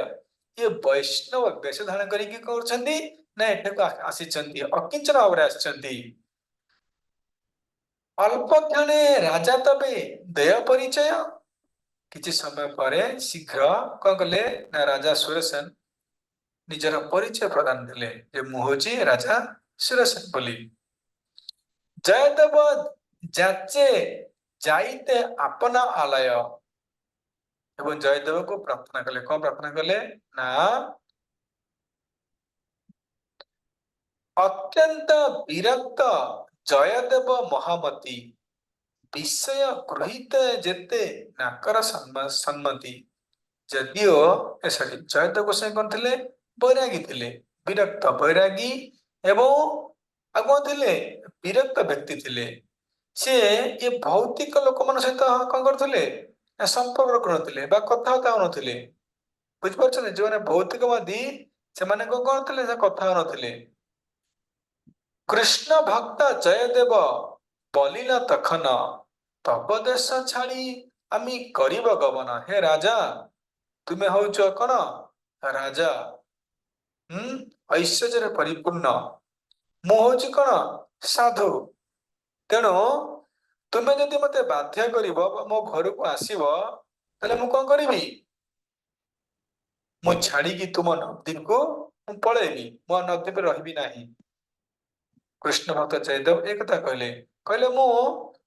ଇଏ ବୈଷ୍ଣବ ବେଶ ଧାରଣ କରିକି କରୁଛନ୍ତି ନା ଏଠାକୁ ଆସିଛନ୍ତି, ଅକିଞ୍ଚନ ଭାବରେ ଆସିଛନ୍ତି। ଅଳ୍ପ କ୍ଷଣେ ରାଜା ତବେ ଦେୟ ପରିଚୟ। କିଛି ସମୟ ପରେ ଶୀଘ୍ର କଣ କଲେ ନା ରାଜା ସୁରସେନ ନିଜର ପରିଚୟ ପ୍ରଦାନ କଲେ ଯେ ମୁଁ ହଉଛି ରାଜା ସୁରସେନ ବୋଲି। ଜୟଦେବ ଯାଚେ ଯାଇତେ ଆପନା ଆଲୟ। ଏବଂ ଜୟଦେବକୁ ପ୍ରାର୍ଥନା କଲେ, କଣ ପ୍ରାର୍ଥନା କଲେ ନା ଅତ୍ୟନ୍ତ ବିରକ୍ତ ଜୟଦେବ ମହାମତି ବିଷୟ ଗୃହୀତ ଯେତେ ନାକର ସମ୍ମତି। ଯଦିଓ ସରି ଜୟଦେବ ଗୋସ୍ୱାମୀ କଣ ଥିଲେ, ବୈରାଗୀ ଥିଲେ, ବିରକ୍ତ ବୈରାଗୀ ଏବଂ ଆଉ କଣ ଥିଲେ, ବିରକ୍ତ ବ୍ୟକ୍ତି ଥିଲେ। ସେ ଏ ଭୌତିକ ଲୋକମାନଙ୍କ ସହିତ କଣ କରୁଥିଲେ ନା ସମ୍ପର୍କ କରୁନଥିଲେ ବା କଥାବାର୍ତ୍ତା ହଉନଥିଲେ। ବୁଝିପାରୁଛନ୍ତି, ଯୋଉମାନେ ଭୌତିକବାଦୀ ସେମାନେ କଣ କରୁଥିଲେ, ସେ କଥା ହଉନଥିଲେ। କୃଷ୍ଣ ଭକ୍ତ ଜୟଦେବ ବଲିଲା ତଖନ ତବ ଦେଶ ଛାଡି ଆମେ କରିବ ଗମନ। ହେ ରାଜା, ତୁମେ ହଉଛ କଣ ରାଜା, ଐଶ୍ୱର୍ଯ୍ୟରେ ପରିପୂର୍ଣ୍ଣ, ମୁଁ ହଉଛି କଣ ସାଧୁ। ତେଣୁ ତୁମେ ଯଦି ମତେ ବାଧ୍ୟ କରିବ ବା ମୋ ଘରକୁ ଆସିବ, ତାହେଲେ ମୁଁ କଣ କରିବି, ମୁଁ ଛାଡିକି ତୁମ ନଦୀକୁ ମୁଁ ପଳେଇବି, ମୁଁ ନଦୀରେ ରହିବି ନାହିଁ। କୃଷ୍ଣ ଭକ୍ତ ଜୟଦେବ ଏ କଥା କହିଲେ, କହିଲେ ମୁଁ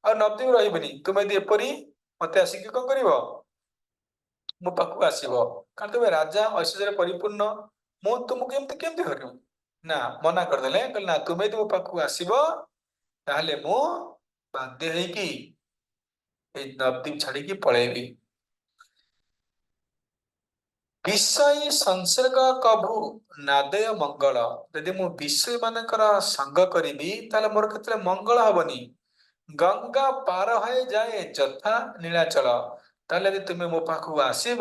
ଆଉ ନଦୀକୁ ରହିବିନି, ତୁମେ ଯଦି ଏପରି ମତେ ଆସିକି କଣ କରିବ, ମୋ ପାଖକୁ ଆସିବ, କାରଣ ତୁମେ ରାଜା ଐଶ୍ୱର୍ଯ୍ୟରେ ପରିପୂର୍ଣ୍ଣ, ମୁଁ ତୁମକୁ କେମିତି କେମିତି କରିବି। ନା ମନା କରିଦେଲେ, କହିଲେ ନା ତୁମେ ଯଦି ମୋ ପାଖକୁ ଆସିବ ତାହେଲେ ମୁଁ ବାଧ୍ୟ ହେଇକି ଏଇ ନଦୀ ଛାଡିକି ପଳେଇବି। ବିଷୟ ସଂସର୍ଗ କଭୁ ନାଦେୟ ମଙ୍ଗଳ। ଯଦି ମୁଁ ବିଷୟ ମାନଙ୍କର ସଙ୍ଗ କରିବି ତାହେଲେ ମୋର କେତେବେଳେ ମଙ୍ଗଳ ହବନି। ଗଙ୍ଗା ପାର ହয়ে ଯାଏ ଯଥା ନୀଳାଚଳ। ତାହେଲେ ଯଦି ତୁମେ ମୋ ପାଖକୁ ଆସିବ,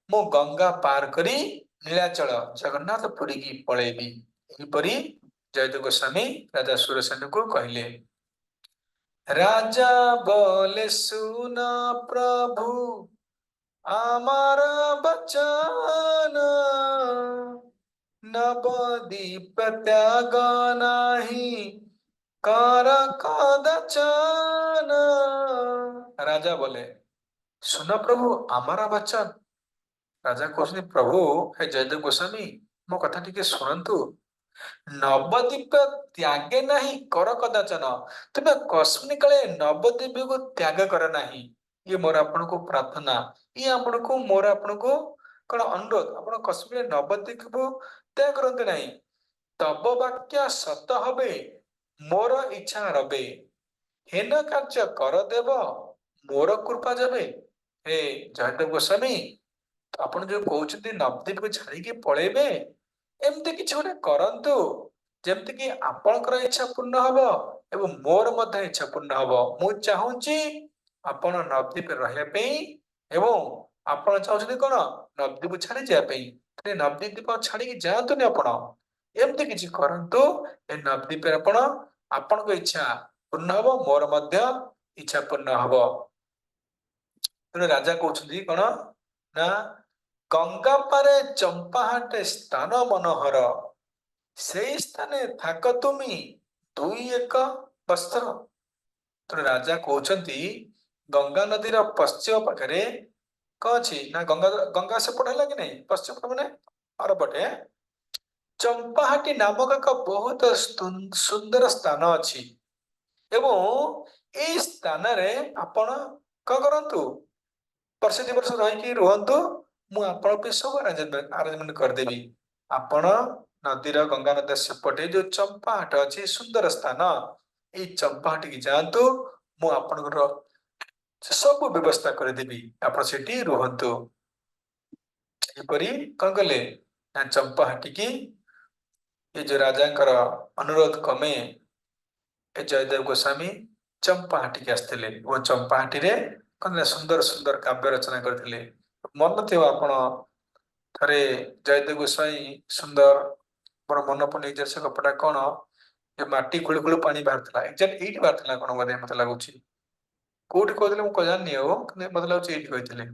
ମୁଁ ଗଙ୍ଗା ପାର କରି ନୀଳାଚଳ ଜଗନ୍ନାଥ ପୁରୀକି ପଳେଇବି। ଏହିପରି ଜୟଦେବ ଗୋସ୍ୱାମୀ ରାଜା ସୁରସେନକୁ କହିଲେ। ରାଜା ବୋଲେ ସୁନ ପ୍ରଭୁ আমার বচন, নবদ্বীপ ত্যাগ নাহি কর কদচন। রাজা বলে सुन प्रभु हमारा वचन। राजा कहते प्रभु हे जयदेव गोस्वामी मो कथा टिके शुणु। नवद्वीप त्यागे नाही कर कदाचन। तुम कस्मिन काले नवद्वीप को त्याग कर नाही। ये मोर आपण को प्रार्थना, ये आपण को मोर आपण को कौन अनुरोध, आपण कस्मिन नवद्वीप को त्याग करते नहीं। तब वाक्य सत हबे मोर इच्छा रबे। हेन कार्य कर देव मोर कृपा जबे। हे जयदेव गोस्वामी ଆପଣ ଯୋଉ କହୁଛନ୍ତି ନବଦ୍ୱୀପକୁ ଛାଡିକି ପଳେଇବେ, ଏମିତି କିଛି ଗୋଟେ କରନ୍ତୁ ଯେମିତି କି ଆପଣଙ୍କର ଇଚ୍ଛା ପୂର୍ଣ୍ଣ ହବ ଏବଂ ମୋର ମଧ୍ୟ ଇଚ୍ଛା ପୂର୍ଣ୍ଣ ହବ। ମୁଁ ଚାହୁଁଛି ଆପଣ ନବଦ୍ୱୀପରେ ରହିବା ପାଇଁ ଏବଂ ଆପଣ ଚାହୁଁଛନ୍ତି କଣ ନବଦ୍ୱୀପ ଛାଡି ଯିବା ପାଇଁ। ନବଦ୍ୱୀପ ଛାଡିକି ଯାଆନ୍ତୁନି ଆପଣ, ଏମିତି କିଛି କରନ୍ତୁ ଏ ନବଦ୍ୱୀପରେ ଆପଣ ଆପଣଙ୍କ ଇଚ୍ଛା ପୂର୍ଣ୍ଣ ହବ, ମୋର ମଧ୍ୟ ଇଚ୍ଛା ପୂର୍ଣ୍ଣ ହବ। ତେଣୁ ରାଜା କହୁଛନ୍ତି କଣ ନା ଗଙ୍ଗା ପାରେ ଚମ୍ପାହାଟେ ସ୍ଥାନ ମନୋହର, ସେଇ ସ୍ଥାନେ ଥାକ ତୁମି ଦୁଇ ଏକ ବସ୍ତ୍ର। ତେଣୁ ରାଜା କହୁଛନ୍ତି ଗଙ୍ଗା ନଦୀର ପଶ୍ଚିମ ପାଖରେ କଣ ଅଛି ନା ଗଙ୍ଗା ଗଙ୍ଗା ସେପଟେ ହେଲା କି ନାଇଁ, ପଶ୍ଚିମ ମାନେ ଆରପଟେ ଚମ୍ପାହାଟି ନାମକ ଏକ ବହୁତ ସୁନ୍ଦର ସ୍ଥାନ ଅଛି ଏବଂ ଏଇ ସ୍ଥାନରେ ଆପଣ କଣ କରନ୍ତୁ, ବର୍ଷେ ଦି ବର୍ଷ ରହିକି ରୁହନ୍ତୁ, ମୁଁ ଆପଣଙ୍କ ପାଇଁ ସବୁ ଆରେଞ୍ଜମେଣ୍ଟ କରିଦେବି। ଆପଣ ନଦୀର ଗଙ୍ଗା ନଦୀ ସେପଟେ ଯୋଉ ଚମ୍ପାହାଟ ଅଛି ସୁନ୍ଦର ସ୍ଥାନ, ଏଇ ଚମ୍ପାହାଟିକି ଯାଆନ୍ତୁ, ମୁଁ ଆପଣଙ୍କର ସବୁ ବ୍ୟବସ୍ଥା କରିଦେବି, ଆପଣ ସେଠି ରୁହନ୍ତୁ। ଏପରି କଣ କଲେ ନା ଚମ୍ପାହାଟିକି ଏ ଯୋଉ ରାଜାଙ୍କର ଅନୁରୋଧ କ୍ରମେ ଏ ଜୟଦେବ ଗୋସ୍ୱାମୀ ଚମ୍ପାହାଟିକି ଆସିଥିଲେ ଏବଂ ଚମ୍ପାହାଟିରେ କଣ ସୁନ୍ଦର ସୁନ୍ଦର କାବ୍ୟ ରଚନା କରିଥିଲେ। ମନ ଥିବ ଆପଣ ଥରେ ଜୟଦେବ ଗୋସ୍ୱାମୀ ସୁନ୍ଦର, ମୋର ମନ ପଡୁନି ସେ ଗପଟା କଣ, ଏ ମାଟି ଖୋଳୁ ଖୋଳୁ ପାଣି ବାହାରୁଥିଲା, ଏକ୍ଜାକ୍ଟ ଏଇଠି ବାହାରିଥିଲା କଣ ବୋଧେ ମତେ ଲାଗୁଛି, କୋଉଠି କହିଥିଲେ ମୁଁ ଜାଣିନି ଆଉ, କିନ୍ତୁ ମତେ ଲାଗୁଛି ଏଇଠି କହିଥିଲେ।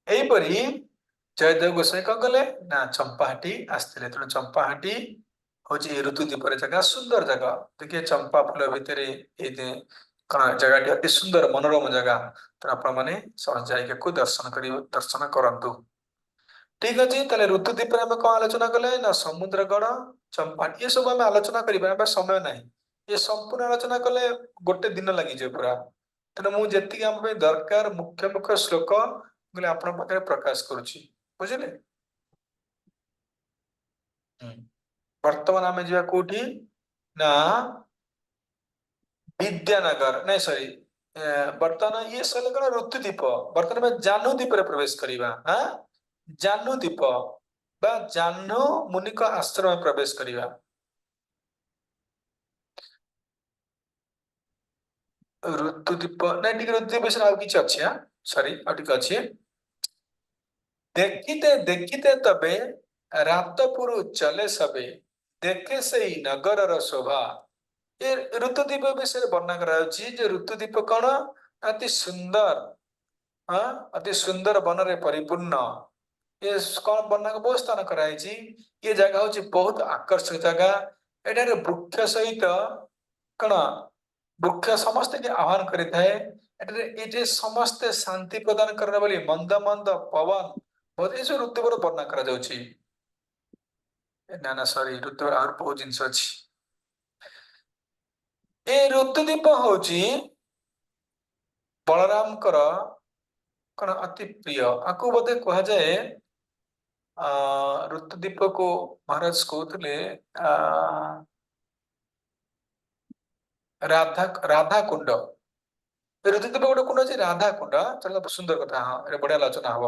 ଏହିପରି ଜୟଦେବ ଗୋସାଇ କଣ କଲେ ନା ଚମ୍ପାହାଟି ଆସିଥିଲେ। ତେଣୁ ଚମ୍ପାହାଟି ହଉଛି ଏ ଋତୁ ଦ୍ୱୀପରେ ଜାଗା, ସୁନ୍ଦର ଜାଗା। ଦେଖିବେ ଚମ୍ପା ଫୁଲ ଭିତରେ କଣ ଜାଗାଟି ଅତି ସୁନ୍ଦର ମନୋରମ ଜାଗା। ତେଣୁ ଆପଣ ମାନେ ସମସ୍ତେ ଯାଇକି ୟାକୁ ଦର୍ଶନ କରନ୍ତୁ। ଠିକ ଅଛି, ତାହେଲେ ଋତୁ ଦ୍ୱୀପରେ ଆମେ କଣ ଆଲୋଚନା କଲେ ନା ସମୁଦ୍ର କଣ ଚମ୍ପାହାଟି ଏ ସବୁ ଆମେ ଆଲୋଚନା କରିବା, ଏବେ ସମୟ ନାହିଁ। ଏ ସମ୍ପୂର୍ଣ୍ଣ ଆଲୋଚନା କଲେ ଗୋଟେ ଦିନ ଲାଗିଯିବ ପୁରା। ତେଣୁ ମୁଁ ଯେତିକି ଆମ ପାଇଁ ଦରକାର ମୁଖ୍ୟ ମୁଖ୍ୟ ଶ୍ଲୋକ କହିଲେ ଆପଣଙ୍କ ପାଖରେ ପ୍ରକାଶ କରୁଛି, ବୁଝିଲେ। ହୁଁ। ବର୍ତ୍ତମାନ ଆମେ ଯିବା କୋଉଠି ନା ବିଦ୍ୟାନଗର, ନାଇଁ ସରି, ବର୍ତ୍ତମାନ ଇଏ ସରିଲେ କଣ ଋତୁଦୀପ। ବର୍ତ୍ତମାନ ଆମେ ଜାହ୍ନୁ ଦ୍ୱୀପରେ ପ୍ରବେଶ କରିବା। ଜାହ୍ନୁ ଦ୍ୱୀପ ବା ଜାହ୍ନୁ ମୁନିଙ୍କ ଆଶ୍ରମ ପ୍ରବେଶ କରିବା। ଋତୁଦୀପ ନାଇଁ, ଟିକେ ଋତୁଦୀପ ବିଷୟରେ ଆଉ କିଛି ଅଛି। ସରି, ଆଉ ଟିକେ ଅଛି। देखते देखते तबे रातपुरु चले सबे, देखे सेई नगरर शोभा। ये ऋतुदीप विषय वर्णना कराଯାଉଛି ଯେ ଋତୁଦୀପ କଣ ଅତି ସୁନ୍ଦର, ଅତି ସୁନ୍ଦର ବନରେ ପରିପୂର୍ଣ୍ଣ। ये କଣ ବର୍ଣ୍ଣନା ବହୁତ ସ୍ଥାନ କରାଯାଇଛି। ये ଜାଗା ହଉଛି ବହୁତ ଆକର୍ଷକ ଜାଗା। ଏଠାରେ ବୃକ୍ଷ ସହିତ କଣ ବୃକ୍ଷ ସମସ୍ତଙ୍କୁ ଆହ୍ୱାନ କରିଥାଏ। ଏଠାରେ ଏଠି ସମସ୍ତେ ଶାନ୍ତି ପ୍ରଦାନ କରେ ବୋଲି ମନ୍ଦ ମନ୍ଦ ପବନ ବହୁତ ଏସବୁ ଋତୁର ବର୍ଣ୍ଣନା କରାଯାଉଛି। ନା ନା ସରି, ଋତୁର ଆହୁରି ବହୁତ ଜିନିଷ ଅଛି। ଏ ଋତୁଦୀପ ହଉଛି ବଳରାମଙ୍କର କଣ ଅତି ପ୍ରିୟ। ଆକୁ ବୋଧେ କୁହାଯାଏ ଋତୁଦୀପକୁ ମହାରାଜ କହୁଥିଲେ ରାଧା ରାଧା କୁଣ୍ଡ। ଋତୁଦୀପ ଗୋଟେ କୁଣ୍ଡ ଅଛି ରାଧା କୁଣ୍ଡ। ଚାଲ ସୁନ୍ଦର କଥା, ହଁ ଏଟା ବଢିଆ ଆଲୋଚନା ହବ।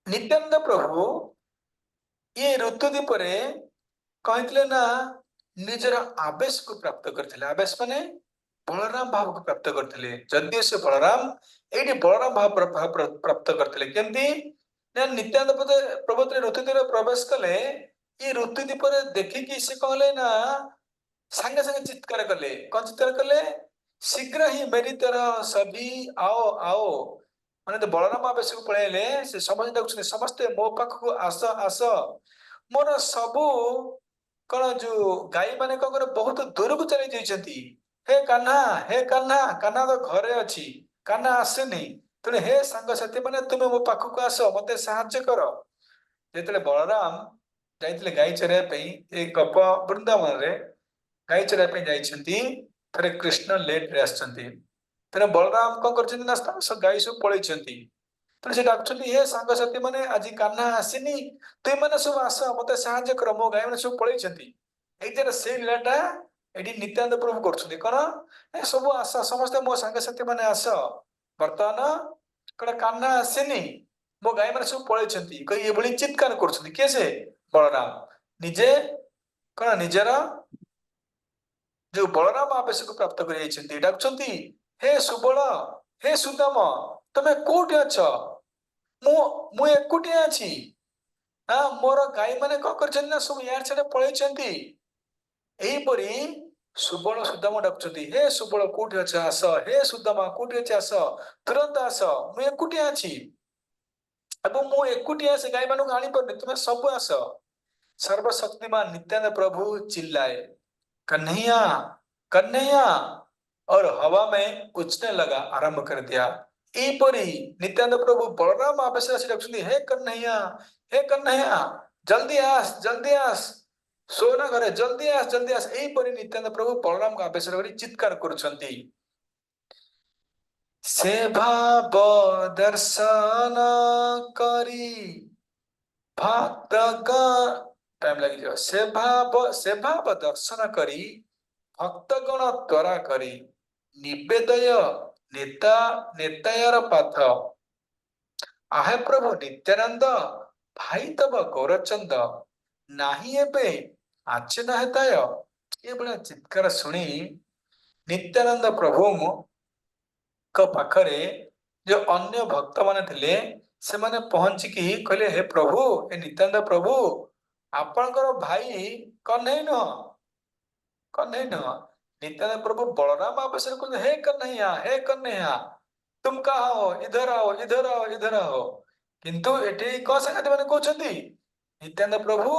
ନିତ୍ୟାନନ୍ଦ ପ୍ରଭୁ ଇଏ ଋତୁଦୀପରେ କହିଥିଲେ ନା ନିଜର ଆବେଶକୁ ପ୍ରାପ୍ତ କରିଥିଲେ। ଆବେଶ ମାନେ ବଳରାମ ଭାବକୁ ପ୍ରାପ୍ତ କରିଥିଲେ। ଯଦିଓ ସେ ବଳରାମ ଏଇଠି ବଳରାମ ଭାବ ପ୍ରାପ୍ତ କରିଥିଲେ। କେମିତି ନା ନିତ୍ୟାନନ୍ଦ ପ୍ରଭୁ ଋତୁଦୀପରେ ପ୍ରବେଶ କଲେ। ଏ ଋତୁଦୀପରେ ଦେଖିକି ସେ କହିଲେ ନା ସାଙ୍ଗେ ସାଙ୍ଗେ ଚିତ୍କାର କଲେ। କଣ ଚିତ୍କାର କଲେ? ଶୀଘ୍ର ହିଁ ମେରି ତରହ ସଭି ଆଓ ଆଓ। ମାନେ ବଳରାମ ଆବେଶକୁ ପଳେଇଲେ। ସେ ସମସ୍ତେ ଡାକୁଛନ୍ତି, ସମସ୍ତେ ମୋ ପାଖକୁ ଆସ ଆସ। ମୋର ସବୁ କଣ ଯୋଉ ଗାଈ ମାନେ କଣ କରେ ବହୁତ ଦୂରକୁ ଚାଲି ଯାଇଛନ୍ତି। ହେ କାହ୍ନା, ହେ କାହ୍ନା, କାହ୍ନା ତ ଘରେ ଅଛି, କାହ୍ନା ଆସେନି। ତେଣୁ ହେ ସାଙ୍ଗସାଥି ମାନେ ତୁମେ ମୋ ପାଖକୁ ଆସ, ମତେ ସାହାଯ୍ୟ କର। ଯେତେବେଳେ ବଳରାମ ଯାଇଥିଲେ ଗାଈ ଚରାଇବା ପାଇଁ ଏ ଗପ ବୃନ୍ଦାବନରେ ଗାଈ ଚରାଇବା ପାଇଁ ଯାଇଛନ୍ତି, ଥରେ କୃଷ୍ଣ ଲେଟ ରେ ଆସିଛନ୍ତି। ତେଣୁ ବଳରାମ କଣ କରିଛନ୍ତି ନା ଗାଈ ସବୁ ପଳେଇଛନ୍ତି। ତେଣୁ ସେ ଡାକୁଛନ୍ତି, ହେ ସାଙ୍ଗସାଥି ମାନେ ଆଜି କାହ୍ନା ଆସିନି, ତୁମ ମାନେ ସବୁ ଆସ ମତେ ସାହାଯ୍ୟ କର, ମୋ ଗାଈ ମାନେ ସବୁ ପଳେଇଛନ୍ତି। ଏଇଥିରେ ସେଇ ଲୀଳାଟା ଏଠି ନିତ୍ୟାନନ୍ଦ ପ୍ରଭୁ କରୁଛନ୍ତି। କଣ ଏ ସବୁ ଆସ, ସମସ୍ତେ ମୋ ସାଙ୍ଗସାଥି ମାନେ ଆସ। ବର୍ତ୍ତମାନ କଣ କାହ୍ନା ଆସିନି, ମୋ ଗାଈ ମାନେ ସବୁ ପଳେଇଛନ୍ତି କହି ଏଭଳି ଚିତ୍କାର କରୁଛନ୍ତି। କିଏ ସେ? ବଳରାମ ନିଜେ କଣ ନିଜର ଯୋଉ ବଳରାମ ଆବେଶକୁ ପ୍ରାପ୍ତ କରି ଯାଇଛନ୍ତି। ଡାକୁଛନ୍ତି, ହେ ସୁବଳ, ହେ ସୁଦାମ, ତମେ କୋଉଠି ଅଛ? ମୁଁ ମୁଁ ଏକୁଟିଆ ଅଛି। ମୋର ଗାଈ ମାନେ କଣ କରିଛନ୍ତି ନା ସବୁ ଇଆଡେ ସିଆଡେ ପଳେଇଛନ୍ତି। ଏହିପରି ସୁବଳ ସୁଦାମ ଡାକୁଛନ୍ତି, ହେ ସୁବଳ କୋଉଠି ଅଛ ଆସ, ହେ ସୁଦାମା କୋଉଠି ଅଛି ଆସ, ତୁରନ୍ତ ଆସ, ମୁଁ ଏକୁଟିଆ ଅଛି। ଏବଂ ମୁଁ ଏକୁଟିଆ ଆସି ଗାଈ ମାନଙ୍କୁ ଆଣିପାରୁନି, ତୁମେ ସବୁ ଆସ। सर्वशक्तिमान नित्यानंद प्रभु चिल्लाए, कन्हैया, कन्हैया, और हवा में उछने लगा, आरंभ कर दिया। ଏହିପରି ନିତ୍ୟାନନ୍ଦ ପ୍ରଭୁ ବଳରାମ ଆବେଶରେ ଆସି ଡାକୁଛନ୍ତି, ହେ କହ୍ନୈୟା, ହେ କହ୍ନୈୟା, ଜଲ୍ଦି ଆସ, ଜଲ୍ଦି ଆସ, ସୋନା ଘରେ, ଜଲ୍ଦି ଆସ, ଜଲ୍ଦି ଆସ। ଏହିପରି ନିତ୍ୟାନନ୍ଦ ପ୍ରଭୁ ବଳରାମଙ୍କ ଆବେଶରେ କରି ଚିତ୍କାର କରୁଛନ୍ତି। ସେ ଭାବ ଦର୍ଶନ କରି ଭକ୍ତଗଣ ଟାଇମ ଲାଗିଯିବ। ସେ ଭାବ ଦର୍ଶନ କରି ଭକ୍ତଗଣ ତ୍ୱରା କରି ନିବେଦୟ ନେତା ନେତାୟର ପାଥ। ଆହେ ପ୍ରଭୁ ନିତ୍ୟାନନ୍ଦ, ଭାଇ ତବ ଗୌରଚନ୍ଦ, ନାହିଁ ଏବେ ଆଚେ ନା ହେତାୟ। ଏଭଳିଆ ଚିତ୍କାର ଶୁଣି ନିତ୍ୟାନନ୍ଦ ପ୍ରଭୁଙ୍କ ପାଖରେ ଯୋଉ ଅନ୍ୟ ଭକ୍ତ ମାନେ ଥିଲେ ସେମାନେ ପହଞ୍ଚିକି କହିଲେ, ହେ ପ୍ରଭୁ, ଏ ନିତ୍ୟାନନ୍ଦ ପ୍ରଭୁ, ଆପଣଙ୍କର ଭାଇ କହ୍ନେଇ ନୁହଁ, କହ୍ନେଇ ନୁହଁ, ନିତ୍ୟାନନ୍ଦ ପ୍ରଭୁ ବଳରାମ ଆବେଶରେ କହୁଛନ୍ତି, ହେ କହ୍ନୈୟା, ହେ କହ୍ନୈୟା। तुम कहाँ हो, इधर आओ, इधर आओ, इधर आओ। किंतु एठी कौन संगति माने कहउछंती, नित्यानंद प्रभु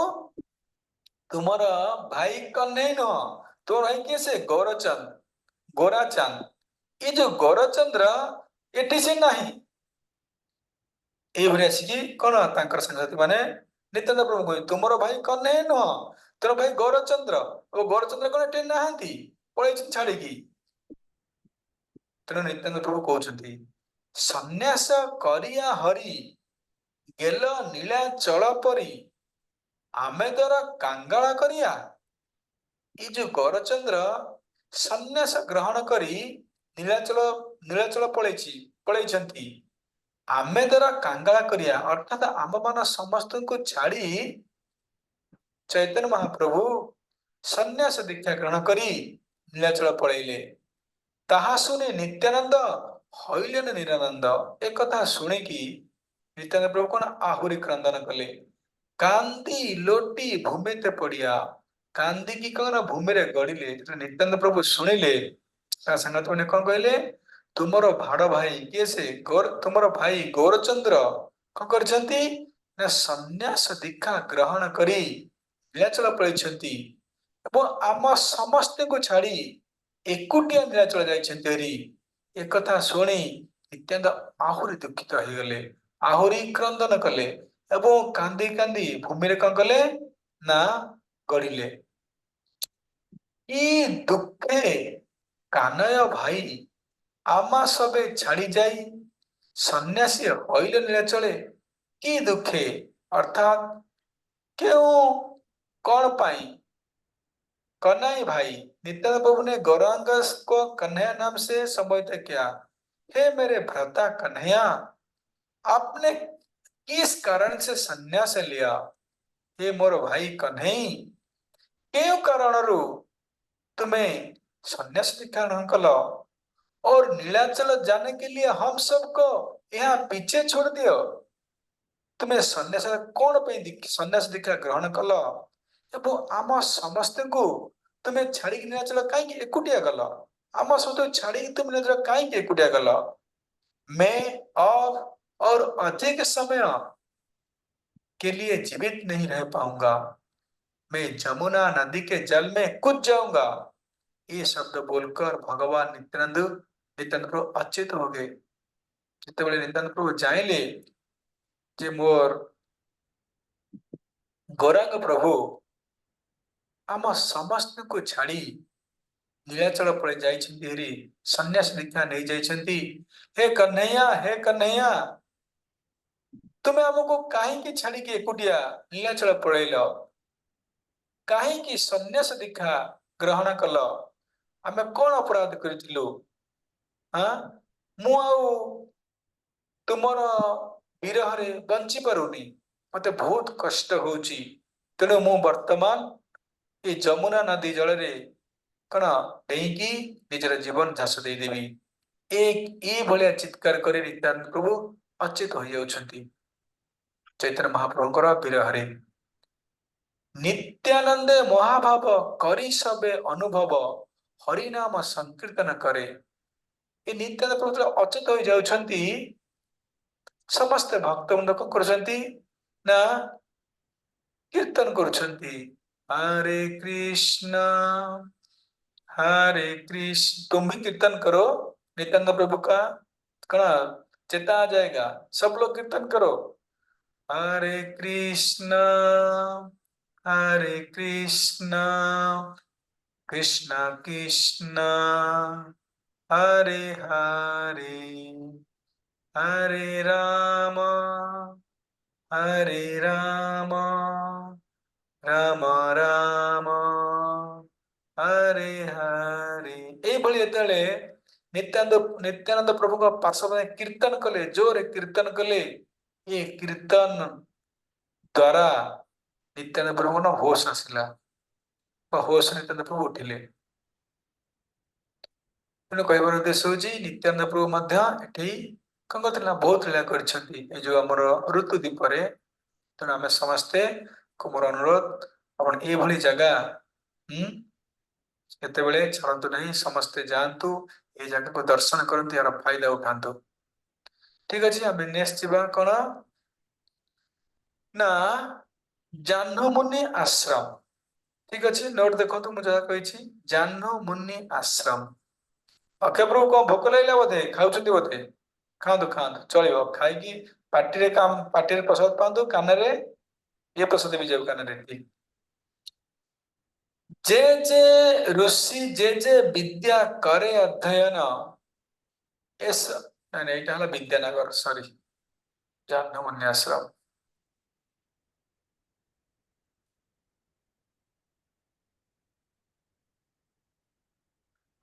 तुमर भाई कन्हई नुह, तोर भाई किए से गौरचंद, गोराचंद। ये जो गौरचंद्र एठी से नहीं। ଏଇଭଳି ଆସିକି କଣ ତାଙ୍କର ସାଙ୍ଗସାଥୀ ମାନେ ନିତ୍ୟାନନ୍ଦ ପ୍ରଭୁ କହିଲେ ତୁମର ଭାଇ କହ୍ନେୟ ନୁହଁ, ତୋର ଭାଇ ଗୌରଚନ୍ଦ୍ର। ଓ ଗୌରଚନ୍ଦ୍ର କଣ ଏଠି ନାହାନ୍ତି, ପଳେଇଛନ୍ତି ଛାଡିକି। ତେଣୁ ନିତ୍ୟାନନ୍ଦ ପ୍ରଭୁ କହୁଛନ୍ତି ସନ୍ନ୍ୟାସ କରିଆ ହରି, ଗେଲ ନୀଳାଚଳ ପରି, ଆମେ ତୋର କାଙ୍ଗାଳ କରିଆ। ଏଇ ଯୋଉ ଗୌରଚନ୍ଦ୍ର ସନ୍ନ୍ୟାସ ଗ୍ରହଣ କରି ନୀଳାଚଳ ନୀଳାଚଳ ପଳେଇଛନ୍ତି, ଆମେ ଦ୍ୱାରା କାଙ୍ଗାଳ କରିବା ଅର୍ଥାତ ଆମ ମାନ ସମସ୍ତଙ୍କୁ ଛାଡି ଚୈତନ୍ୟ ମହାପ୍ରଭୁ ସନ୍ନ୍ୟାସ ଦୀକ୍ଷା ଗ୍ରହଣ କରି ନୀଳାଚଳ ପଳେଇଲେ। ତାହା ଶୁଣି ନିତ୍ୟାନନ୍ଦ ହଇଲେନ ନିରାନନ୍ଦ। ଏକଥା ଶୁଣିକି ନିତ୍ୟାନନ୍ଦ ପ୍ରଭୁ କଣ ଆହୁରି କ୍ରନ୍ଦନ କଲେ। କାନ୍ଦି ଲୋଟି ଭୂମିତେ ପଡିଆ, କାନ୍ଦିକି କଣ ଭୂମିରେ ଗଡିଲେ। ନିତ୍ୟାନନ୍ଦ ପ୍ରଭୁ ଶୁଣିଲେ, ତା ସାଙ୍ଗତ ମାନେ କଣ କହିଲେ, ତୁମର ଭାଡ ଭାଇ କିଏ ସେ, ତୁମର ଭାଇ ଗୌରଚନ୍ଦ୍ର କଣ କରିଛନ୍ତି ନା ସନ୍ନ୍ୟାସ ଦୀକ୍ଷା ଗ୍ରହଣ କରି ନୀଳାଚଳ ପଳେଇଛନ୍ତି ଏବଂ ଆମ ସମସ୍ତଙ୍କୁ ଛାଡି ଏକୁଟିଆ ନୀଳାଚଳ ଯାଇଛନ୍ତି ହେରି। ଏକଥା ଶୁଣି ନିତ୍ୟାନନ୍ଦ ଆହୁରି ଦୁଃଖିତ ହେଇଗଲେ, ଆହୁରି କ୍ରନ୍ଦନ କଲେ ଏବଂ କାନ୍ଦି କାନ୍ଦି ଭୂମିରେ କଣ କଲେ ନା ଗଡିଲେ। ଇ ଦୁଃଖେ କାନୟ ଭାଇ, ଆମା ସବେ ଛାଡି ଯାଇ ସନ୍ନ୍ୟାସୀ ହଇଲ ନୀଳାଚଳେ। କି ଦୁଃଖେ ଅର୍ଥାତ କେଉଁ କଣ ପାଇଁ, कन्हैया भाई नित्यानंद प्रभु ने गौरांग को कन्हैया नाम से संबोधित किया। हे मेरे भ्राता कन्हैया, आपने किस कारण से संन्यास लिया। हे मोर भाई कन्हई, क्यों कारणरू तुम्हें संन्यास दीक्षा ग्रहण कल और नीलाचल जाने के लिए हम सबको यहाँ पीछे छोड़ दियो। तुम्हें संन्यास कौन पे संन्यास दीक्षा ग्रहण कल एवं आम समस्त को तुम्हें छाड़ी नीलाचल कहीं एकुटिया गल, आम सब छाड़ी तुम नीलाचल कहीं एकुटिया गल। मैं अब और अधिक समय के लिए जीवित नहीं रह पाऊंगा, मैं जमुना नदी के जल में कूद जाऊंगा। ये शब्द बोलकर भगवान नित्यानंद नित्यानंद प्रभु अचेत हो गए। जितेबाला नित्यानंद प्रभु जाइले जे मोर गौरांग प्रभु आम समस्त को छाड़ी नीलाचल पड़े जाइछन्ति, सन्यास दीक्षा नहीं जाइछन्ति। हे कन्हैया, हे कन्हैया, तुमे हमको कहीं छाड़ी के एकुटिया नीलाचल पड़ेल, कहीं सन्यास दीक्षा ग्रहण कल, आमे कौन अपराध करिथिलु। हाँ मु आउ तुमर विरह रे बंची पारुनी, मते बहुत कष्ट होउची। तेणु मु वर्तमान ये जमुना नदी जल रे कण डेईकी निजर जीवन झास देदेवी। एक ये भलिया चित्कार करे नित्यानंद प्रभु अचेत हो जाउछन्ति चैतन्य महाप्रभुଙ୍କର विरह रे। नित्यानंदे महाभाव करी सबे अनुभव, हरिनाम संकीर्तन करे। ये नित्यानंद प्रभु अचेत हो जाउछन्ति। समस्त भक्त वृंद कौन करछन्ति ना कीर्तन करछन्ति, हरे कृष्ण हरे कृष्ण। तुम भी कीर्तन करो, नित्यानंद प्रभु का कणा चेता आ जाएगा, सब लोग कीर्तन करो। हरे कृष्ण कृष्ण कृष्ण हरे हरे, हरे राम राम राम हरे हरे। ଏଇଭଳି ଯେତେବେଳେ ନିତ୍ୟାନନ୍ଦ ପ୍ରଭୁଙ୍କ ପାର୍ଶ୍ୱ कीर्तन कले, जोर कीर्तन कले, ये कीर्तन द्वारा नित्यानंद प्रभु न होश आसिला, होश नित्यानंद प्रभु उठिले। तेणु कहबार उद्देश्य हूँ नित्यानंद प्रभु मध्य एठी कौन करथिला बहुत लीला करछन्ति ए जो हमर ऋतु दीपरे। तेणु आमे समस्ते को मोर अनुरोध आपण ए भली जगह केतेबेले छाड़तु नहीं, समस्ते जानतु, ए जगह को दर्शन करंतु, यार फायदा उठांतु। ठीक अच्छे आम नेक्स्ट जा कौन ना जाह्नमुनि आश्रम। ठीक अच्छे नोट देखो मुझे कही जाह्नमुनि आश्रम। अक्षय प्रभु कौन भोक लगे बोधे खाऊं बोधे खातु खातु चलो खाई पार्टी काम पार्टी प्रसाद पातु कान ये प्रसाद भी जाऊ कान जे जे ऋषि जे जे विद्या करे अध्ययन एस नहीं नहीं এটা হলো বিদ্যানগর সরি জাহ্নমুনি আশ্রম।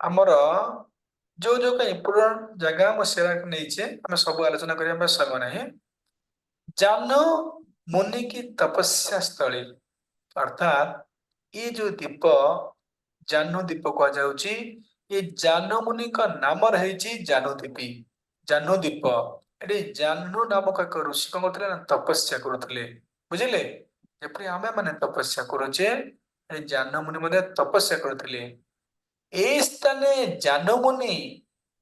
ଆମର जो जो का इम्पोर्टेंट जगह ମୁଁ ସେରାକୁ ନେଇଛେ ଆମେ ସବୁ ଆଲୋଚନା କରିବା ପାଇଁ ସମୟ ନାହିଁ। जाह्नू मुनि की तपस्या स्थली अर्थात ये जो द्वीप जाह्नू द्वीप कह जाउची ये जाह्नू मुनि का नाम रही जाह्नूद्वीपी जाह्नू द्वीप एटी जाह्नू नामक एक ऋषि कौन करथिले ना तपस्या करुଥିଲେ बुझिले जेपरि आमे माने तपस्या करूचे ए जाह्नू मुनि मध्ये तपस्या करुଥିଲେ ए स्थाने जाह्नू मुनि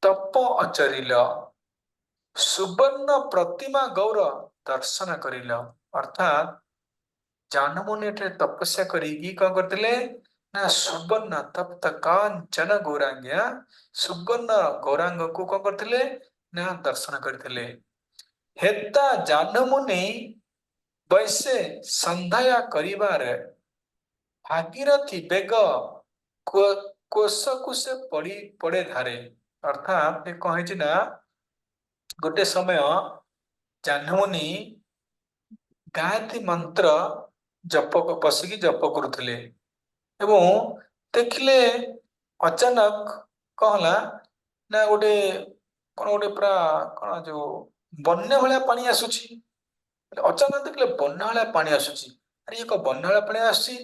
तप अचरिल सुवर्ण प्रतिमा गौर दर्शन करिल अर्थात जाह्नमुनि एठारे तपस्या करिकी कौन करथिले ना सुवर्ण तप्त कांचन गौरांग्या सुवर्ण गौरांग को कौन करथिले ना दर्शन करथिले हेता जाह्नमुनि वैसे संध्या करिबार भागीरथी बेग कोश कुशे पड़ी पड़े धारे अर्थात ये कहे ना गोटे समय जाह्नमुनि गायत्री मंत्र जप बसिकी जप करुଥିଲେ ଏବଂ ଦେଖିଲେ ଅଚାନକ କଣ ହେଲା ନା ଗୋଟେ କଣ ଗୋଟେ ପୁରା କଣ ଯୋଉ ବନ୍ୟା ଭଳିଆ ପାଣି ଆସୁଛି ଅଚାନକ ଦେଖିଲେ ବନ୍ୟା ଭଳିଆ ପାଣି ଆସୁଛି ଆରେ ଏକ ବନ୍ୟା ଭଳିଆ ପାଣି ଆସୁଛି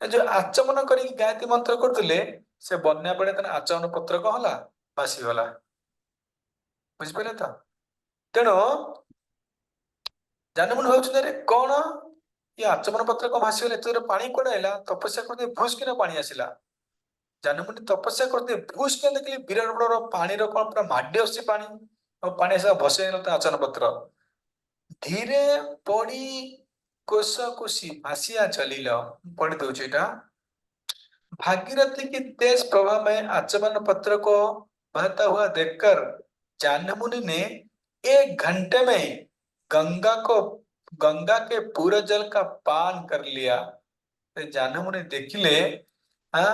ଏ ଯୋଉ ଆଚମନ କରିକି ଗାୟତ୍ରୀ ମନ୍ତ୍ର କରୁଥିଲେ ସେ ବନ୍ୟା ବେଳେ ତାର ଆଚମନ ପତ୍ର କଣ ହେଲା ଭାସିଗଲା ବୁଝିପାରିଲେ ତ ତେଣୁ ଜାହ୍ନୁମୁନି ଭାବୁଛନ୍ତି ଆରେ କଣ ये आचमन पत्र कौन भासीगले एत पानी कोड आइला तपस्या करते भूस किना पानी आसिला जाह्नमुनि तपस्या करते भूस के देखिले विराट बड़ पानी रो कौन पूरा माड्य आसी पानी और पानी ऐसा भसे आचमन पत्र धीरे पड़ी कोश कुशी भासिया चलिल पढ़ी दउछि एटा भागीरथी की तेज प्रवाह में आचमन पत्र को बहता हुआ देखकर जाह्नमुनि ने 1 घंटे में गंगा को गंगा के पूरे जल का पान कर लिया जाह्नमुनि देखिले हाँ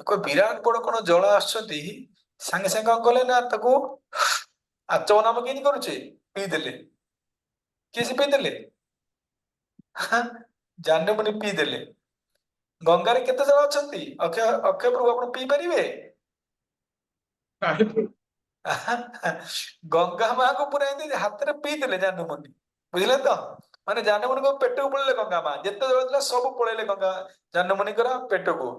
कोई विराट बड़ कौन जल आसुଛନ୍ତି सागे सागे कौन कले ना ताको आचमन हम केनी करूचे पी देले किए से पी देले जाह्नमुनि पी देले गंगारे केते जल अछंती अक्षय अक्षय प्रभु आपण पी परिबे नाही प्रभु गंगा माँ को पूरा एमती हाथ रे पी देले जाह्नमुनि बुझले तो माने जाह्नमुनि को पेट को पड़ले गंगा माँ जेते जल थिला सब पळेले गंगा जाह्नमुनि कर पेट को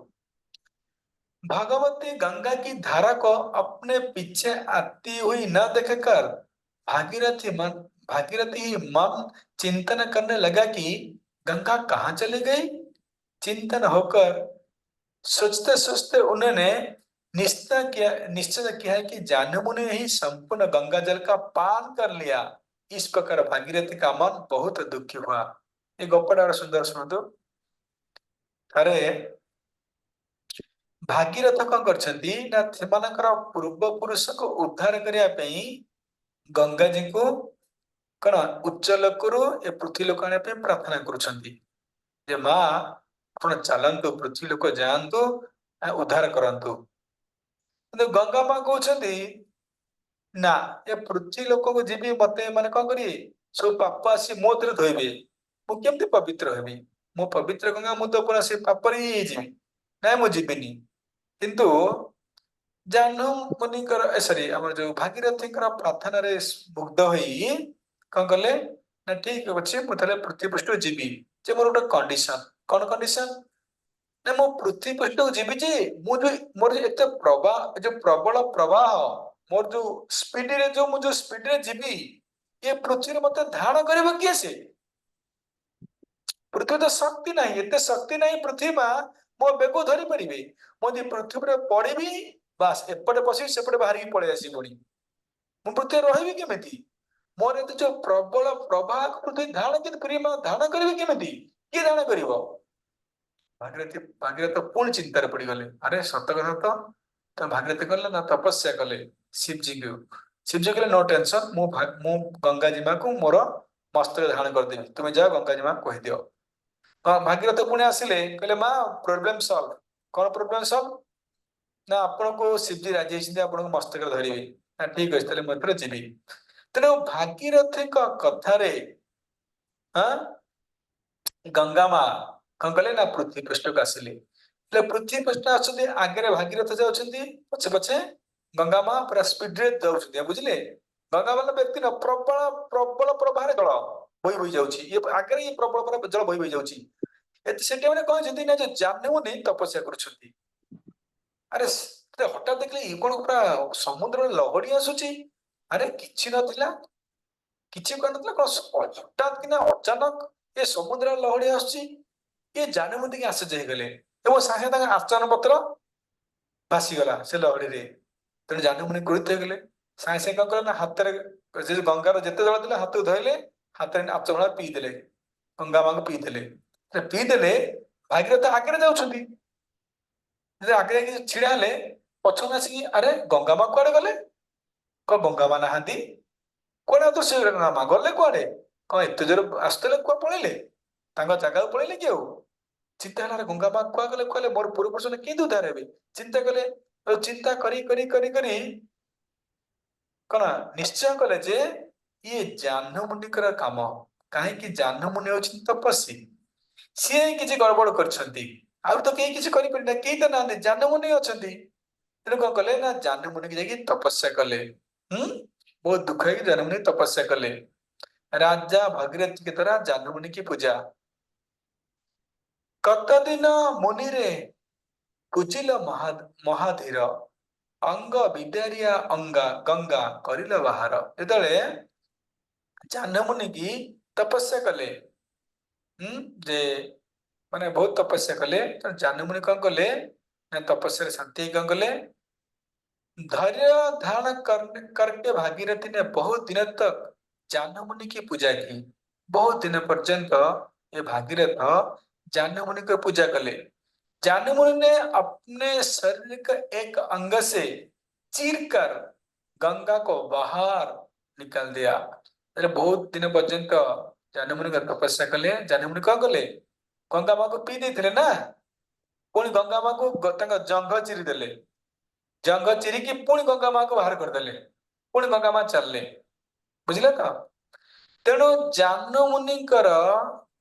भगवती गंगा की धारा को अपने पीछे आती हुई न देखकर भागीरथी ही मन चिंतन करने लगा कि गंगा कहाँ चली गई चिंतन होकर सोचते सोचते उन्होंने निश्चय किया है कि जाह्नमुनि ने ही संपूर्ण गंगा जल का पान कर लिया इस प्रकार भागीरथी का मन बहुत दुखी हुआ ये गपड़ा सुंदर सुनो तो अरे भागीरथ कौन करछंती ना सेमानकर पूर्व पुरुष को उद्धार करिया पई गंगा जी को कण उच्च लोकरू ए पृथ्वी लोक आने पे प्रार्थना करुछंती जे मां आपण चलंतु पृथ्वी लोक जांतु उद्धार करंतु କିନ୍ତୁ गंगा मां कहउछंती ना ए पृथ्वी लोक को जीवी मते माने कौन करी सब पाप आसी मो धरे धोइबे मु केमते पवित्र हेबी मो पवित्र गंगा मु तो पूरा से पाप रे जीवी ना मु जीविनी किंतु जाह्नू मुनिकर सॉरी हमर जो भागीरथीकर प्रार्थना रे मुग्ध होई कौन कले ना ठीक अछि मु तले पृथ्वी पृष्ठ जीवी जे मोर गोटे कंडीशन कौन कंडीशन ना मो पृथ्वी पृष्ठ जीवी जे मु जो मोर जो एते प्रवाह जो प्रबल प्रवाह मोर जो स्पीड रे जो मु जो स्पीड रे जीवी ये पृथ्वी रे मते धारण करबो किए से पृथ्वी तो शक्ति नहीं एते शक्ति नहीं पृथ्वी मा मो बेको धरी परिबे मो जे पृथ्वी रे पड़िबी बास एपटे पसी सेपटे बाहर की पळे आसी पड़ी मु पृथ्वी रहबी केमिति मोर एते जो प्रबल प्रवाह पृथ्वी धारण के प्रियमा धारण करिवे केमिति किए धारण करिवो भागीरथ पुणी चिंतार पड़गले अरे सत कथा तो भागीरथ कले ना तपस्या कले शिवजी को शिवजी कहले नो टेंशन मु गंगा जीमा को मोर मस्तक धारण करदेवी तुम्हें जाओ गंगा जीमा कह दियो भागीरथ पुणी आसिले कहले माँ प्रोब्लेम सॉल्व कौन प्रोब्लेम सॉल्व ना आपण को शिवजी राजी होइछिन आपण को मस्तक धरिबे ना ठीक अछि तले मथुरा जीवी तेणु भागीरथ कथारे हाँ गंगा माँ कौन कले ना पृथ्वी पृष्ठ को आसिले पृथ्वी पृष्ठ आछन्ती आगे भागीरथ जाउछन्ती पछे पछे गंगा माँ पूरा स्पीड रे जाउछन्ती बुझिले गंगा माँ व्यक्ति न प्रबल प्रबल प्रवाह जल बोई बोई जाउछि ये आगे ये प्रबल प्रवाह जल बोई बोई जाउछि एते से टाइम रे कोन जति ना जो जाने तपस्या करूछन्ती अरे हठात देखले ई कोन पूरा समुद्र लहड़ी आसुछि अरे किछि नथिला किछि कोन नथिला कोन हठात किना अचानक ये समुद्र लहड़ी आसुछि ये जाने मुंदी के आश्चर्य ହେଇଗଲେ ଏବଂ ସାଙ୍ଗେ ତାଙ୍କ ଆଚରଣ ପତ୍ର ଭାସିଗଲା ସେ ଲହଡିରେ ତେଣୁ ଜାନୁ ମୁନି କ୍ରୋଧିତ ହେଇଗଲେ ସାଙ୍ଗେ ସାଙ୍ଗେ କଣ କଲେ ନା ହାତରେ ଯେ ଗଙ୍ଗାର ଯେତେ ଜଳ ଥିଲା ହାତକୁ ଧଇଲେ ହାତରେ ଆଚମଣା ପିଇଦେଲେ ଗଙ୍ଗା ମାଙ୍କୁ ପିଇଦେଲେ ପିଇଦେଲେ ଭାଗୀରଥ ଆଗରେ ଯାଉଛନ୍ତି ଯଦି ଆଗରେ ଯାଇକି ଛିଡା ହେଲେ ପଛକୁ ଆସିକି ଆରେ ଗଙ୍ଗା ମା କୁଆଡେ ଗଲେ କଣ ଗଙ୍ଗା ମା ନାହାନ୍ତି କୁଆଡେ ତ ସେ ଗଙ୍ଗା ମା ଗଲେ କୁଆଡେ କଣ ଏତେ ଜୋର ଆସୁଥିଲେ କୁଆ ପଳେଇଲେ ତାଙ୍କ ଜାଗାକୁ ପଳେଇଲେ କି ଆଉ ଚିନ୍ତା ହେଲା ଗଙ୍ଗା ମା କୁଆ ଗଲେ କହିଲେ ମୋର ପୂର୍ବ ପୁରୁଷ କେମିତି ଉଦ୍ଧାର ହେବେ ଚିନ୍ତା କଲେ ଚିନ୍ତା କରି କରି କରି କରି କଣ ନିଶ୍ଚୟ କଲେ ଯେ ଇଏ ଜାହ୍ନୁ ମୁନିଙ୍କର କାମ କାହିଁକି ଜାହ୍ନୁ ମୁନି ହଉଛନ୍ତି ତପସ୍ୱୀ ସିଏ କିଛି ଗଡବଡ କରିଛନ୍ତି ଆଉ ତ କେହି କିଛି କରିପାରିନା କେହି ତ ନାହାନ୍ତି ଜାହ୍ନୁ ମୁନି ଅଛନ୍ତି ତେଣୁ କଣ କଲେ ନା ଜାହ୍ନୁ ମୁନିକି ଯାଇକି ତପସ୍ୟା କଲେ ବହୁତ ଦୁଃଖ ହେଇକି ଜାହ୍ନୁ ମୁନି ତପସ୍ୟା କଲେ ରାଜା ଭଗୀରଥ के द्वारा ଜାହ୍ନୁ ମୁନି की पूजा कत दिन मुनिरे पूजिल महाधीर अंग विदारिया अंगा गंगा करिल बाहर जेतले जाह्नू मुनि की तपस्या कले जे माने बहुत तपस्या कले तो जाह्नू मुनि कौन कले ना तपस्या शांति कौन कले धैर्य धारण करके भागीरथी ने बहुत दिन तक जाह्नू मुनि की पूजा की बहुत दिन पर्यंत ये भागीरथ जाह्नू मुनि को पूजा कले जाह्नू मुनि ने अपने शरीर का एक अंग से चीरकर गंगा को बाहर निकाल दिया अरे बहुत दिन पर्यंत जाह्नू मुनि का तपस्या कले जाह्नू मुनि कौन कले गंगा माँ को पी देते ना पुणी गंगा माँ को जंघ चिरी देले जंघ चिरिकी पुणी गंगा माँ को बाहर करदेले पुणी गंगा माँ चलले बुझिले तो तेणु जाह्नू मुनिकर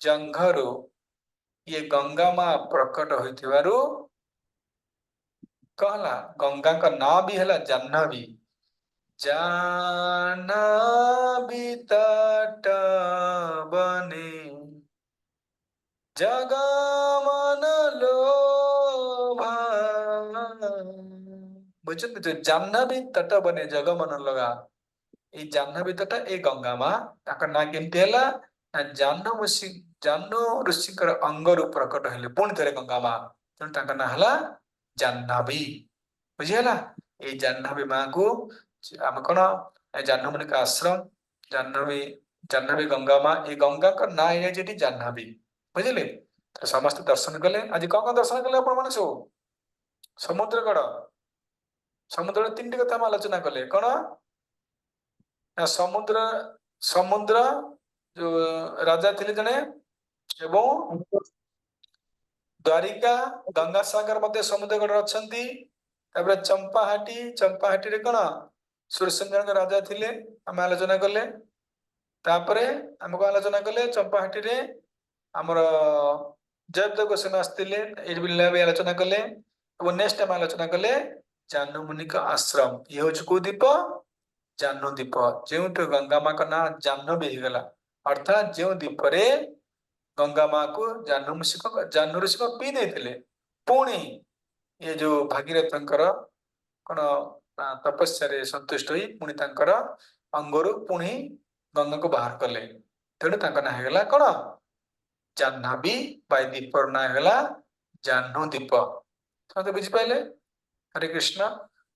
जंघरू ये गंगा माँ प्रकट होइथिबारु कहला गंगा का नाम भी है जाह्नवी जाह्नवी तट बने जगमन लोभा बुझते जो जाह्नवी तट बने जगमन लगा ये जाह्नवी तट ए गंगा माँ ताकर ना केमती हैला ना जाह्नू ऋषिकर अंगरू प्रकट हेले पुणी थे गंगा माँ तेणु ताकर ना हैला जाह्नवी बुझीगला ये जाह्नवी माँ को आम कौन जाह्नू मुनि का आश्रम जाह्नवी जाह्नवी गंगा माँ ये गंगा का ना है जी जाह्नवी बुझिले तो समस्त दर्शन कले आज कौन कौन दर्शन कले आपण माने सब समुद्र कड़ समुद्र तीन कथा हम आलोचना कले कौन ना समुद्र समुद्र जो राजा थे जड़े एवं द्वारिका गंगा सागर मध्य समुद्र कड़ अच्छा चंपाहाटी रे कौन सूर्यसेन राजा थिले आम आलोचना कले तापरे आमको आलोचना कले चंपाहाटी रे आमर जयदेव गोस्वामी आसते भी आलोचना कले नेक्स्ट आम आलोचना कले जाह्नू मुनि का आश्रम ये हूँ कौ द्वीप जाह्नू द्वीप जो गंगा माँ का ना जाह्नवी गला अर्थात जो द्वीप रे गंगा माँ को जाह्नू ऋषि पी देते पुणी ये जो भागीरथ कौन तपस्या संतुष्ट हुई पुणी अंगरू पुणी गंगा को बाहर कले तेणु ना होगा कौन जाह्नवी द्वीपर ना होगा जाह्नू द्वीप समझते बुझिपारे हरे कृष्ण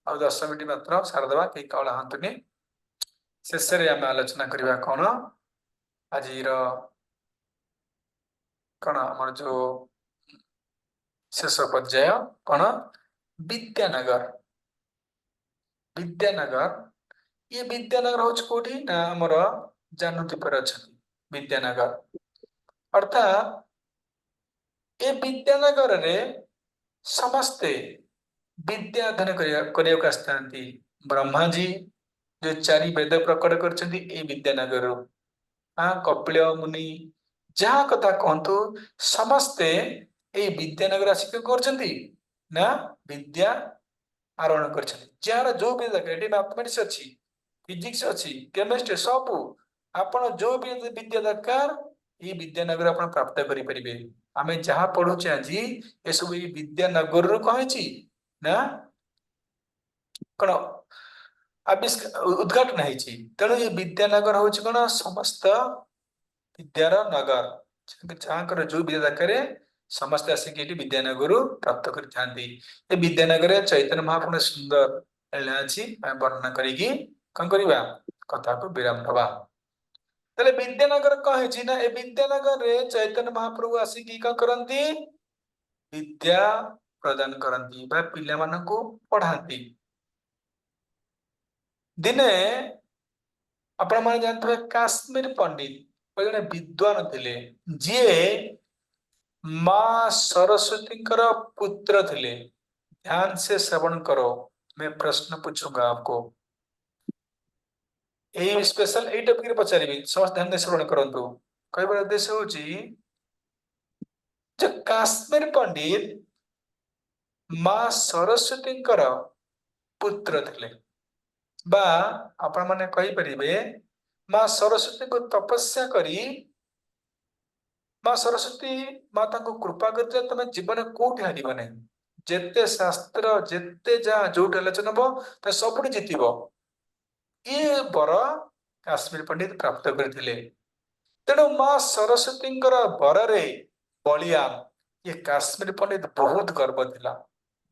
आ 10 मिनट मात्र सारदे कहीं कला हाँतुनि शेष में आम आलोचना करवा कौन आज कौन आम जो शेष पर्याय कौन विद्यानगर विद्यानगर ये विद्यानगर हूँ कौटी ना आमर जानूद्वीपर अच्छा विद्यानगर अर्थात ए विद्यानगर रे समस्ते विद्या अध्ययन करने को आसती ब्रह्मा जी जो चारि वेद प्रकट कर विद्यानगर हाँ कपिल मुनि जहाँ कथा कहतु समस्ते ए विद्यानगर आसिक ना विद्या आरोहण कर जार जो भी मैथमेटिक्स अच्छी फिजिक्स अच्छी केमिस्ट्री सब आपण जो भी विद्या दरकार ये विद्यानगर आप प्राप्त करेंगे आम जहाँ पढ़ुचे आज ये सब विद्यानगर रु कही ना कौन आविष्कार उद्घाटन होती तेणु ये विद्यानगर हूँ कौन समस्त विद्यार नगर जहाँ जो विद्या दरकार समस्त आसिक विद्यानगर प्राप्त कर विद्यानगर चैतन्य महाप्रभु सुंदर लीला अच्छी वर्णना करी कौन करवा कथा को विराम दबा तेरे विद्यानगर कहे ना ए विद्यानगर रे चैतन्य महाप्रभु आसिक कौन करती विद्या प्रदान करती पिला मानू पढ़ाती दिने आपण मैंने जानते काश्मीर पंडित जड़े विद्वान थे जी माँ सरस्वती पुत्र थे ध्यान से श्रवण करो मैं प्रश्न पूछूंगा आपको यही स्पेशल यही टॉपिक पचारि समस्त ध्यान से श्रवण करूँ कहबार उद्देश्य हूँ जो काश्मीर पंडित माँ सरस्वती पुत्र थे बा आपण मैंने कहींपरिबे माँ सरस्वती को तपस्या करी माँ सरस्वती माँ कृपा कर तुम जीवन कौटी हार जेते शास्त्र जेते जहाँ जो आलोचना हम सब जीतब ये बर काश्मीर पंडित प्राप्त करते तेणु माँ सरस्वती बरे बलियान ये काश्मीर पंडित बहुत गर्व थिला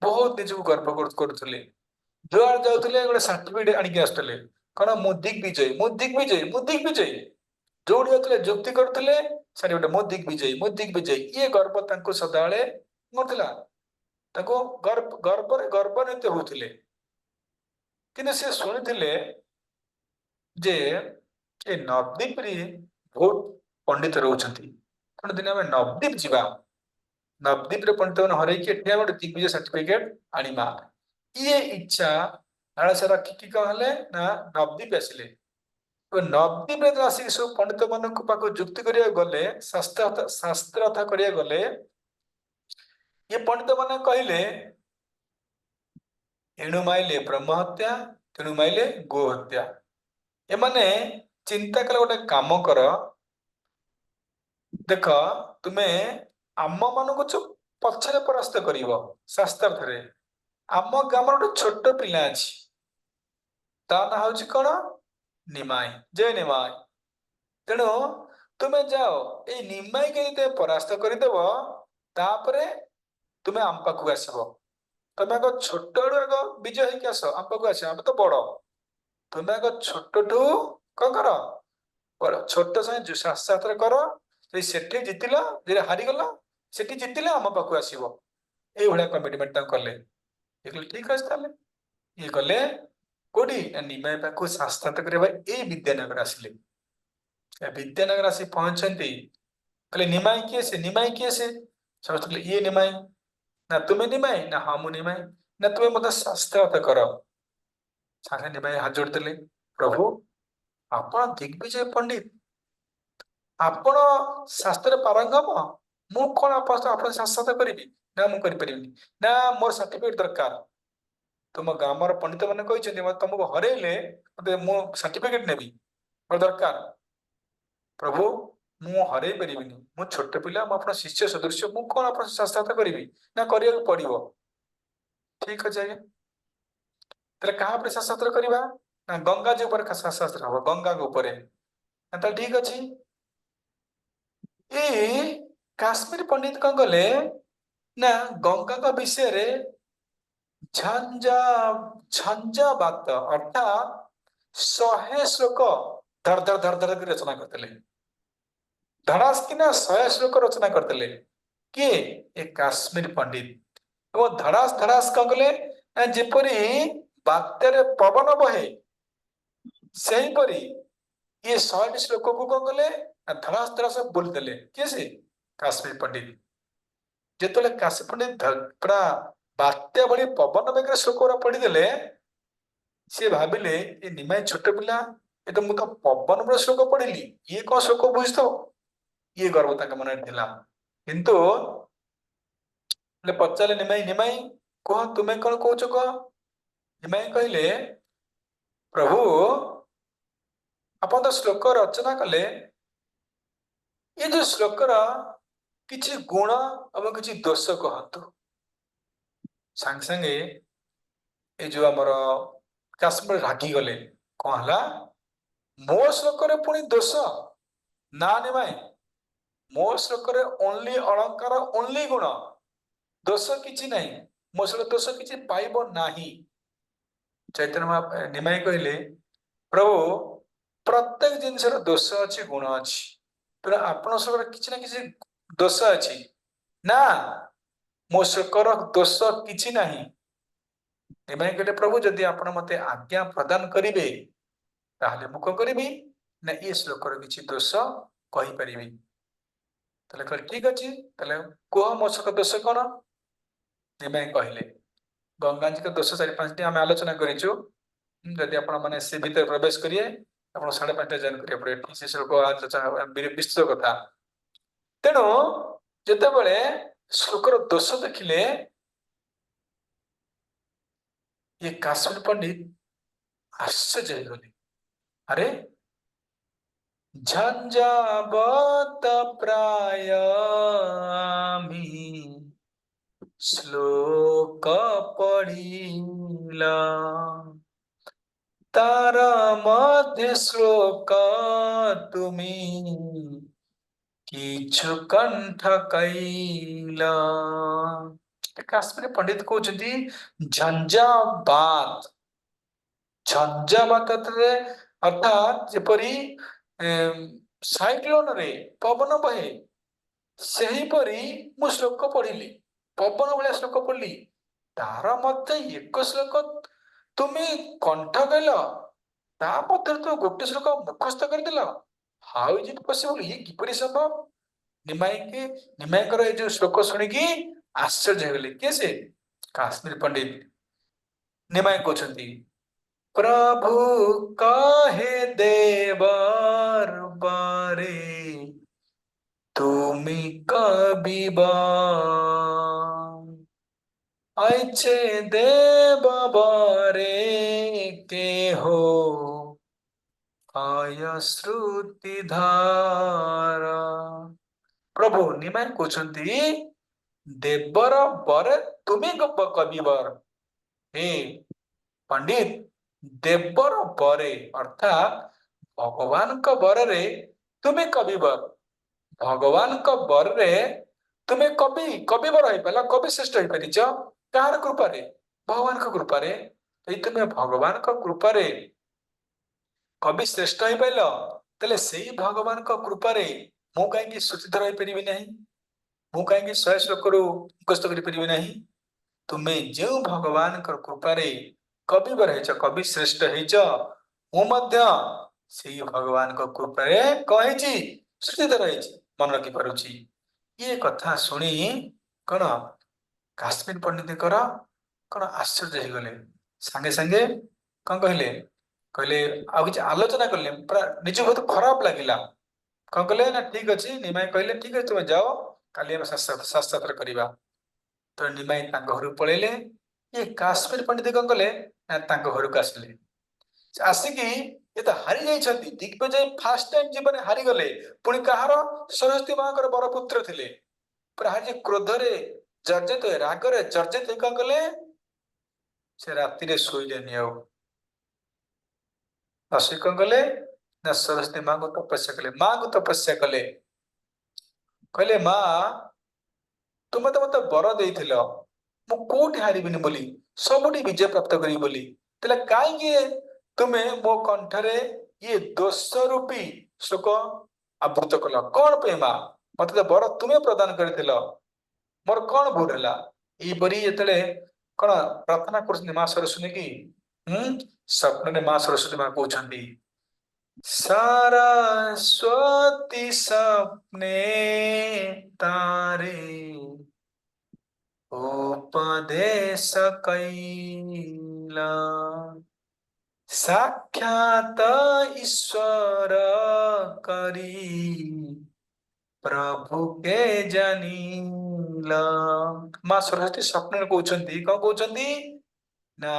बहुत निजक गर्व करुले जुआड़ जाऊे गोटे सर्टिफिकेट आणिक आसुले कौन मु दिग्विजयी मु दिग्विजयी मु दिग्विजयी जो जाते जुक्ति करुले सारी गोटे मु दिग्विजयी ये गर्व सदाबले मरला गर्व गर्वान्वित होते कि से शुणी जे ए नवद्वीप बहुत पंडित रोचंती तेणु दिन आम नवद्वीप जावा नवद्वीप पंडित मैंने हरैकी गोटे दिग्विजय सर्टिफिकेट आनीमा ये इच्छा लालसा रखिकी कौन है ना नवद्वीप आसिले नवद्वीप आसिक सब पंडित मान पाक जुक्ति करा गले शास्त्रार्थ करा गले ये पंडित मैंने कहले एणु माइले ब्रह्म हत्या तेणु माइले गो हत्या एमाने चिंता कले गोटे काम कर देख तुम्हें आम मान को पछरे परास्त कर शास्त्रार्थ आम ग्राम गोटे छोट पिला अच्छी ता ना हूँ कौन निमाई जय निमाई तेणु तुम्हें जाओ ये निमाई के तुम परास्त करदेव तापरे तुम्हें आम पाखक आसब तुम आग छोट आग विजय होगी आस आम पाखक आस आम तो बड़ तुम्हें आग छोट ठू कौन कर छोट संगे शास्त्र कर सेठी जितिल हारीगल सेठी जितिले आम पाखक आसब ये कमिटमेंट कले ये ठीक अच्छे ये गले कौटी निमाई पाक शास्त्रार्थ करवा ये विद्यानगर आसिले विद्यानगर आसी पहुंचती कहले निमाई किए से समस्त कहले ये निमाई ना तुम्हें निमाई ना हाँ मु निमाई ना तुम्हें मत शास्त्रार्थ कर सारे निमाई हाथ जोड़ते प्रभु आपण दिग्विजय पंडित आपण शास्त्र पारंगम मु कौन आप शास्त्रार्थ करी ना मुझे ना मोर सर्टिफिकेट दरकार तुम ग्राम पंडित मैंने कहते तुमको हरैले मत मु सर्टिफिकेट नेबी मोर दरकार प्रभु मु हरई पारि मु छोट पिला मुझे शिष्य सदृश मु कौन आप शास्त्रार्थ करी ना करा पड़ो ठीक अच्छे आज्ञा तेरे क्या शास्त्र करवा ना गंगा जी ऊपर शास्त्र हम गंगा के ऊपर ठीक अच्छे ये काश्मीर पंडित कौन कले ना गंगा का विषय रे झंझा झंझा बात अर्थात 100 ଶ୍ଲୋକ ଧର ଧର ଧର ଧର କରି ରଚନା କରିଥିଲେ। ଧଡ଼ାସ କିନା 100 ଶ୍ଲୋକ ରଚନା କରିଥିଲେ। କିଏ? ଏ କାଶ୍ମୀର ପଣ୍ଡିତ। ଏବଂ ଧଡ଼ାସ ଧଡ଼ାସ କଣ କଲେ ନା ଯେପରି ବାତ୍ୟାରେ ପବନ ବହେ ସେହିପରି ଇଏ 100ଟି ଶ୍ଲୋକକୁ କଣ କଲେ ନା ଧଡ଼ାସ ଧଡ଼ାସ ବୋଲିଦେଲେ। କିଏ ସେ? କାଶ୍ମୀର ପଣ୍ଡିତ। ଯେତେବେଳେ କାଶ୍ମୀର ପଣ୍ଡିତ ପୁରା ବାତ୍ୟା ଭଳି ପବନ ବେଗରେ ଶ୍ଲୋକ ଗୁରା ପଢିଦେଲେ, ସିଏ ଭାବିଲେ ଏ ନିମାଇ ଛୋଟ ପିଲା, ଏ ତ ମୁଁ ତ ପବନ ଭଳି ଶ୍ଲୋକ ପଢିଲି, ଇଏ କଣ ଶ୍ଲୋକ ବୁଝିଥିବ? ଇଏ ଗର୍ବ ତାଙ୍କ ମନରେ ଥିଲା। କିନ୍ତୁ ପଚାରିଲେ ନିମାଇ ନିମାଇ କୁହ ତୁମେ କଣ କହୁଛ କୁହ? ନିମାଇ କହିଲେ ପ୍ରଭୁ ଆପଣ ତ ଶ୍ଲୋକ ରଚନା କଲେ, ଏ ଯୋଉ ଶ୍ଲୋକର କିଛି ଗୁଣ ଏବଂ କିଛି ଦୋଷ କହନ୍ତୁ। ସାଙ୍ଗେ ସାଙ୍ଗେ ଏ ଯୋଉ ଆମର କାଶ୍ମୀର ରାଗିଗଲେ। କଣ ହେଲା? ମୋ ଶ୍ଲୋକରେ ପୁଣି ଦୋଷ? ନା ନିମାଇ, ମୋ ଶ୍ଲୋକରେ ଓନ୍ଲି ଅଳଙ୍କାର, ଓନ୍ଲି ଗୁଣ, ଦୋଷ କିଛି ନାହିଁ। ମୋ ଶ୍ଲୋକ ଦୋଷ କିଛି ପାଇବ ନାହିଁ। ନିମାଇ କହିଲେ ପ୍ରଭୁ ପ୍ରତ୍ୟେକ ଜିନିଷର ଦୋଷ ଅଛି, ଗୁଣ ଅଛି, ତେଣୁ ଆପଣ ଶ୍ଲୋକରେ କିଛି ନା କିଛି ଦୋଷ ଅଛି। ନା, ମୋ ଶ୍ଲୋକର ଦୋଷ କିଛି ନାହିଁ। ନିମାଇ କହିଲେ ପ୍ରଭୁ ଯଦି ଆପଣ ମତେ ଆଜ୍ଞା ପ୍ରଦାନ କରିବେ ତାହେଲେ ମୁଁ କଣ କରିବି ନା ଏ ଶ୍ଲୋକର କିଛି ଦୋଷ କହିପାରିବି। ତାହେଲେ କହିଲେ ଠିକ ଅଛି, ତାହେଲେ କୁହ ମୋ ଶ୍ଲୋକ ଦୋଷ କଣ? ନିମାଇ କହିଲେ ଗଙ୍ଗାଜୀଙ୍କ ଦୋଷ 4-5ଟି ଆମେ ଆଲୋଚନା କରିଛୁ। ଯଦି ଆପଣ ମାନେ ସେ ଭିତରେ ପ୍ରବେଶ କରିବେ ଆପଣ 5:30 ଜଏନ୍ କରିବାକୁ ପଡିବ। ସେ ଶ୍ଲୋକ ବିସ୍ତୃତ କଥା। ତେଣୁ ଯେତେବେଳେ ଶ୍ଲୋକର ଦୋଷ ଦେଖିଲେ ये काश्मीर पंडित आश्चर्य ହେଇଗଲେ। ଆରେ ଝଞ୍ଝାବତ ପ୍ରାୟ আমি ଶ୍ଲୋକ ପଢିଲା ତାର ମଧ୍ୟ ଶ୍ଲୋକ ତୁମି কিছু কণ্ঠ কইলা। କାଶ୍ମୀର ପଣ୍ଡିତ କହୁଛନ୍ତି ଝଞ୍ଝାବାତ। ଝଞ୍ଝାବାତରେ ଅର୍ଥାତ୍ ଯେପରି ସାଇକ୍ଲୋନରେ ପବନ ବହେ ସେହିପରି ମୁଁ ଶ୍ଲୋକ ପଢିଲି, ପବନ ଭଳିଆ ଶ୍ଲୋକ ପଢିଲି। ତାର ମଧ୍ୟ ଏକ ଶ୍ଲୋକ ତୁମେ କଣ୍ଠ କହିଲ, ତା ମଧ୍ୟରେ ତ ଗୋଟେ ଶ୍ଲୋକ ମୁଖସ୍ଥ କରିଦେଲ। ହାଉ ଇଜ ଇଟ୍ ପସିବଲ? ଇଏ କିପରି ସମ୍ଭବ? ନିମାଇଙ୍କର ଏଇ ଯୋଉ ଶ୍ଲୋକ ଶୁଣିକି ଆଶ୍ଚର୍ଯ୍ୟ ହେଇଗଲେ। କିଏ ସେ? କାଶ୍ମୀର ପଣ୍ଡିତ। ନିମାଇ କହୁଛନ୍ତି ପ୍ରଭୁ କହେ ଦେବାର ବାରେ তুমি কবিবা আইছে দেব বারে কে হো আয় শ্রুতি ধারা। ପ୍ରଭୁ ନିମାଇ କହୁଛନ୍ତି ଦେବର ବରେ ତୁମେ କବିବର। ହେ ପଣ୍ଡିତ, ଦେବର ବରେ ଅର୍ଥାତ୍ ଭଗବାନଙ୍କ ବରରେ ତୁମେ କବିବର। ଭଗବାନଙ୍କ ବରରେ ତୁମେ କବିବର ହେଇପାରିଲ, କବି ଶ୍ରେଷ୍ଠ ହେଇପାରିଛ। କାହାର କୃପାରେ? ଭଗବାନଙ୍କ କୃପାରେ। ଏଇ ତୁମେ ଭଗବାନଙ୍କ କୃପାରେ କବି ଶ୍ରେଷ୍ଠ ହେଇପାରିଲ, ତାହେଲେ ସେଇ ଭଗବାନଙ୍କ କୃପାରେ ମୁଁ କାହିଁକି ଶ୍ରୁତିଧର ହେଇପାରିବି ନାହିଁ? ମୁଁ କାହିଁକି 100 ଶ୍ଲୋକରୁ ମୁଖସ୍ଥ କରିପାରିବି ନାହିଁ? ତୁମେ ଯେଉଁ ଭଗବାନଙ୍କର କୃପାରେ କବିବର ହେଇଛ, କବି ଶ୍ରେଷ୍ଠ ହେଇଛ, ମୁଁ ମଧ୍ୟ ସେଇ ଭଗବାନଙ୍କ କୃପାରେ କଣ ହେଇଛି? ଶ୍ରୁତିଧର ହେଇଛି, ମନେ ରଖିପାରୁଛି। ଇଏ କଥା ଶୁଣି କଣ କାଶ୍ମୀର ପଣ୍ଡିତଙ୍କର କଣ ଆଶ୍ଚର୍ଯ୍ୟ ହେଇଗଲେ। ସାଙ୍ଗେ ସାଙ୍ଗେ କଣ କହିଲେ? କହିଲେ ଆଉ କିଛି ଆଲୋଚନା କଲେ, ପୁରା ନିଜକୁ ବହୁତ ଖରାପ ଲାଗିଲା। କଣ କଲେ ନା ଠିକ ଅଛି, ନିମାଇ କହିଲେ ଠିକ ଅଛି ତୁମେ ଯାଅ, କାଲି ଆମେ ସାକ୍ଷାତ କରିବା। ତ ନିମାଇ ତାଙ୍କ ଘରକୁ ପଳେଇଲେ। ଇଏ କାଶ୍ମୀର ପଣ୍ଡିତ କଣ କଲେ ନା ତାଙ୍କ ଘରକୁ ଆସିଲେ। ଆସିକି ଏ ତ ହାରି ଯାଇଛନ୍ତି, ଦିଗ୍ବିଜୟ ଫାର୍ଷ୍ଟ ଟାଇମ ଜୀବନରେ ହାରିଗଲେ। ପୁଣି କାହାର? ସରସ୍ୱତୀ ମାଙ୍କର ବରପୁତ୍ର ଥିଲେ। ପୁରା ହାରି କ୍ରୋଧରେ ଜର୍ଜରିତ, ରାଗରେ ଜର୍ଜରିତ କଣ କଲେ? ସେ ରାତିରେ ଶୋଇଲେନି ଆଉ। ଅଶ୍ୱୀ କଣ କଲେ ନା ସରସ୍ୱତୀ ମାଙ୍କୁ ତପସ୍ୟା କଲେ, ମାଙ୍କୁ ତପସ୍ୟା କଲେ। କହିଲେ ମା ତୁମେ ତ ମତେ ବର ଦେଇଥିଲ ମୁଁ କୋଉଠି ହାରିବିନି ବୋଲି, ସବୁଠି ବିଜୟ ପ୍ରାପ୍ତ କରିବି ବୋଲି, ତାହେଲେ କାହିଁକି ତୁମେ ମୋ କଣ୍ଠରେ ଇଏ ଦୋଷ ରୂପୀ ଶୋକ ଆବୃତ କଲ କଣ ପାଇଁ ମା? ମତେ ତ ବର ତୁମେ ପ୍ରଦାନ କରିଥିଲ, ମୋର କଣ ଭୁଲ ହେଲା? ଏଇପରି ଯେତେବେଳେ କଣ ପ୍ରାର୍ଥନା କରୁଛନ୍ତି ମା ସରସ୍ୱତୀ କି ସ୍ୱପ୍ନରେ ମା ସରସ୍ୱତୀ ମା କହୁଛନ୍ତି, ସରସ୍ୱତୀ ସ୍ୱପ୍ନେ ତାରେ ଉପଦେଶ कैला, साक्षात ईश्वर करी प्रभु के जानिला। माँ सरस्वती स्वप्न कहते कौन कहते ना,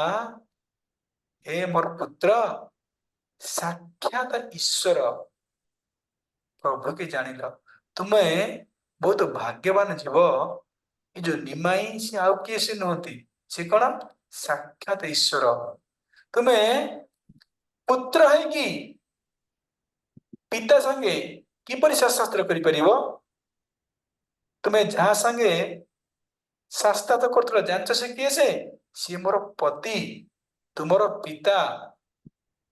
हे मोर पुत्र साक्षात ईश्वर प्रभु के जानिल, तुम्हें बहुत भाग्यवान जीव। ये जो निमाई से आउ किए से नुहति, से कौन साक्षात ईश्वर। तुम्हें पुत्र है कि पिता संगे किपरि शास्त्र करि परिबो? तुम्हें जहाँ संगे शास्त्र तो करथलो जानछ से किए से मोर पति तुमर पिता,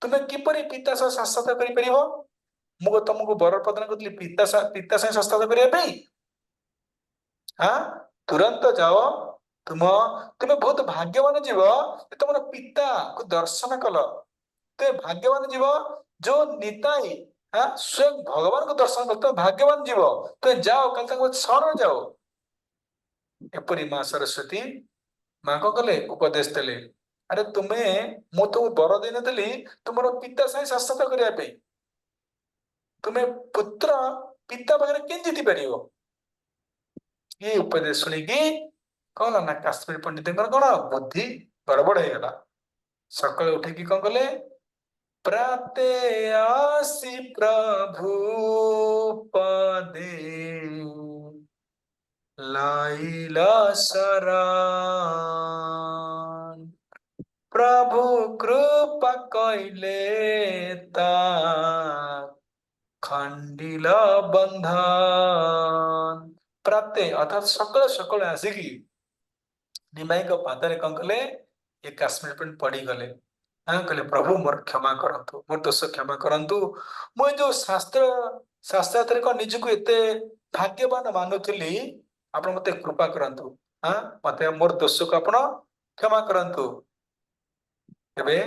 तुम्हें किपरि पिता सह शास्त्र करि परिबो? मु तुमको वर प्रदान करथली पिता से शास्त्र करिया पई। हाँ, तुरंत जाओ, तुम्हें बहुत भाग्यवान जीव, तुम पिता को दर्शन कल। ते भाग्यवान जीव जो निताई, हाँ, स्वयं भगवान को दर्शन कर, तो भाग्यवान जीव। तो जाओ कल शरण जाओ। एपरी माँ सरस्वती माँ को कले उपदेश देले, अरे तुम्हें मु तो वर देन देली तुम पिता साई शास्त्र करने, तुम्हें पुत्र पिता पाखे के जीति पार? ये उपदेश शुणिकी कौन ना काश्मीर पंडित कौन बुद्धि गड़बड़ हो गला। सकाल उठिकी कौन कले, प्राते आसी प्रभु पदे लाइला शरण, प्रभु कृपा कैले ता खंडिल बंधन। प्राते अर्थात सकाल सकाल आसिकी निमाई पादरे कौन कले, ये काश्मीर पंडित पड़ी गले। कहले प्रभु मोर क्षमा करंतु, मोर दोष क्षमा करंतु। मु जो शास्त्र कौन निजको एते भाग्यवान मानुली, आप मते कृपा करंतु। हाँ, मते मोर दोष को आप क्षमा करंतु। एबे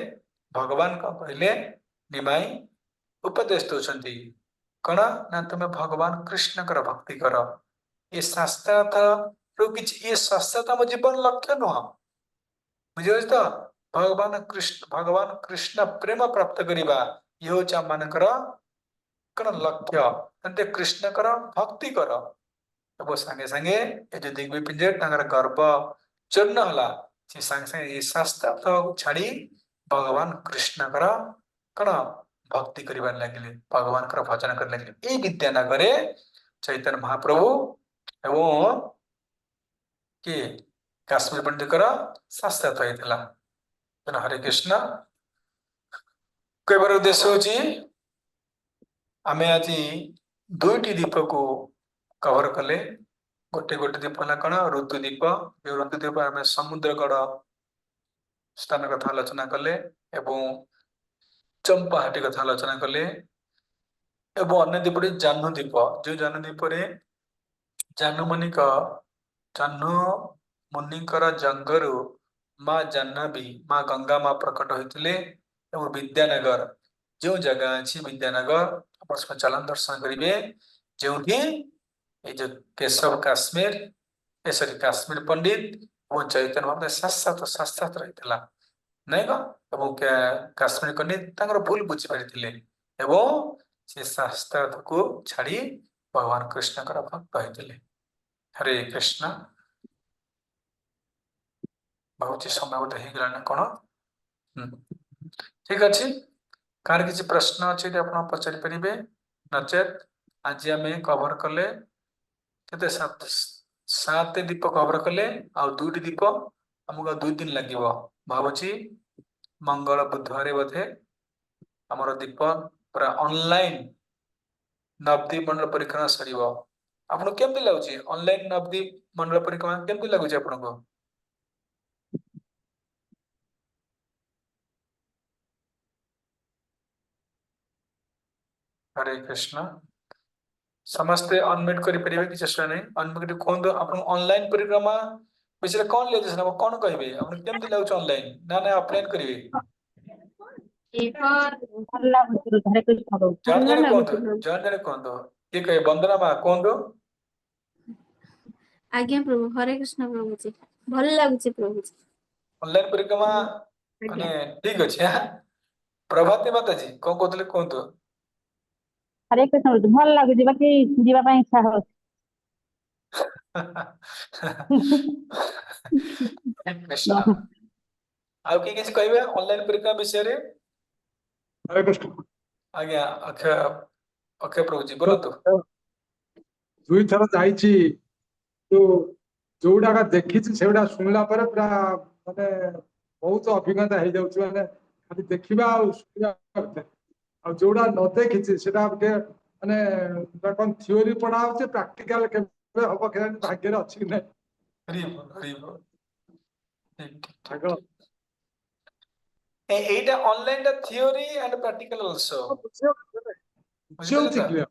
भगवान कौन कहले, निमाई उपदेश दौरान कौन ना तुम्हें भगवान कृष्ण कर भक्ति कर। ये शास्त्र ये शास्त्र आम जीवन लक्ष्य नुह, बुझे तो। भगवान कृष्ण प्रेम प्राप्त करवा ये हूँ आम मानकर कौन लक्ष्य। ते कृष्ण कर भक्ति कर। अब संगे संगे ये जो दिग्विजय गर्भ चूर्ण होला, से संगे संगे ये शास्त्र छाड़ी भगवान कृष्ण कर कौन भक्ति करिबार लगिले, भगवान कर भजन कर लगिले। ए विद्यानगरे चैतन्य महाप्रभु एवं कि काश्मीर पंडित शास्त्र होता। हरे कृष्ण। कहबार उद्देश्य होची आमे आज दुईटी द्वीप को कवर कले। गोटे गोटे द्वीप है कौन ऋतुद्वीप, ऋतुद्वीप आम समुद्रकड़ स्थान कथा आलोचना कले एवं चंपाहाटी कथा आलोचना कले। एवं अन्य द्वीपटी जाह्नूद्वीप, जो जाह्नूद्वीप जाह्नमुनिकर जंगरु माँ जाह्नवी माँ गंगा माँ प्रकट होते। विद्यानगर जो जगह अच्छी विद्यानगर आप चलन दर्शन करेंगे, जो ये जो केशव काश्मीर सॉरी काश्मीर पंडित और चैतन्य भाव साक्षात साक्षात रही नहीं काश्मीर पंडित भूल बुझी पारी से शास्त्र को छाड़ी भगवान कृष्ण भक्त होते। हरे कृष्ण। बहुत समय बोध हो कौन ठीक अच्छे। कार किसी प्रश्न अच्छे आप पचारि पारे, नचेत आज आम कवर कले के सात दीप कवर कले आ दुईटी दीप आमको 2 दिन लगे भावुची। मंगल बुधवार बोधे आमर दीप पूरा ऑनलाइन नवदीप मंडल परिक्रमा सर। आपको केमती लगुच ऑनलाइन नवदीप मंडल परिक्रमा केमती लगुच आपको? . हरे कृष्ण। ସମସ୍ତେ ଅନମ୍ୟୁଟ କରିପାରିବେ, କିଛି ଅସୁବିଧା ନାହିଁ। ଅନମ୍ୟୁଟ କୁହନ୍ତୁ ଆପଣ ଅନଲାଇନ ପରିକ୍ରମା ବିଷୟରେ କଣ ଲେଜିସ୍ଲେସନ ହବ, କଣ କହିବେ, ଆପଣ କେମିତି ଲାଗୁଛି ଅନଲାଇନ ନା ଅଫଲାଇନ କରିବେ? ଭଲ ଲାଗୁଛି, ହରେ କୃଷ୍ଣ କହୁଛି। ଜଣେ ଭଲ ଜଣେ କୁହନ୍ତୁ, ଲାଗୁଛି ପ୍ରଭୁ। ଜଣେ ଜଣେ କୁହନ୍ତୁ। କିଏ କହିବେ? ବନ୍ଦନା ମା କୁହନ୍ତୁ। ଆଜ୍ଞା ପ୍ରଭୁ, ହରେ କୃଷ୍ଣ ପ୍ରଭୁଜୀ, ଭଲ ଲାଗୁଛି ପ୍ରଭୁଜୀ। ଅନଲାଇନ ପରିକ୍ରମା ମାନେ ଆଜ୍ଞା ଠିକ ଅଛି। ପ୍ରଭାତୀ ମାତାଜୀ କଣ କହୁଥିଲେ କୁହନ୍ତୁ। ହରେ କୃଷ୍ଣ କହୁଛି, ଭଲ ଲାଗୁଛି, ବାକି ଯିବା ପାଇଁ ଇଚ୍ଛା ହଉଛି। କୃଷ୍ଣ। ଆଉ କିଏ କିଛି କହିବେ ଅନଲାଇନ ପରିକ୍ରମା ବିଷୟରେ? हरे कृष्ण। ଆଜ୍ଞା ଅକ୍ଷୟ, ଅକ୍ଷୟ ପ୍ରଭୁଜୀ ବୋଲନ୍ତୁ। ଦୁଇ ଥର ଯାଇଛି, ଯୋଉ ଯୋଉଗୁଡାକ ଦେଖିଛି ସେଗୁଡା ଶୁଣିଲା ପରେ ପୁରା ମାନେ ବହୁତ ଅଭିଜ୍ଞତା ହେଇଯାଉଛି, ମାନେ ଖାଲି ଦେଖିବା ଆଉ ଶୁଣିବା କଥା। ଆଉ ଯୋଉଟା ନ ଦେଖିଛି ସେଟା ଟିକେ ମାନେ କଣ ଥିଓରି ପଢା ହଉଛି, ପ୍ରାକ୍ଟିକାଲ କେବେ ହବ କେଜାଣି, ଭାଗ୍ୟରେ ଅଛି କି ନାହିଁ। ହରି ବୋଲ, ହରି ବୋଲ। ଠିକ ଠିକ ଠିକ ଆଗ ଠିକ। ଏଇଟା ଅନଲାଇନ ଟା ଥିଓରି ଆଣ୍ଡ ପ୍ରାକ୍ଟିକାଲ ଅଲସୋ, ବୁଝିପାରିଲେ ବୁଝିହଉଛି ତ? କ୍ଲିୟର।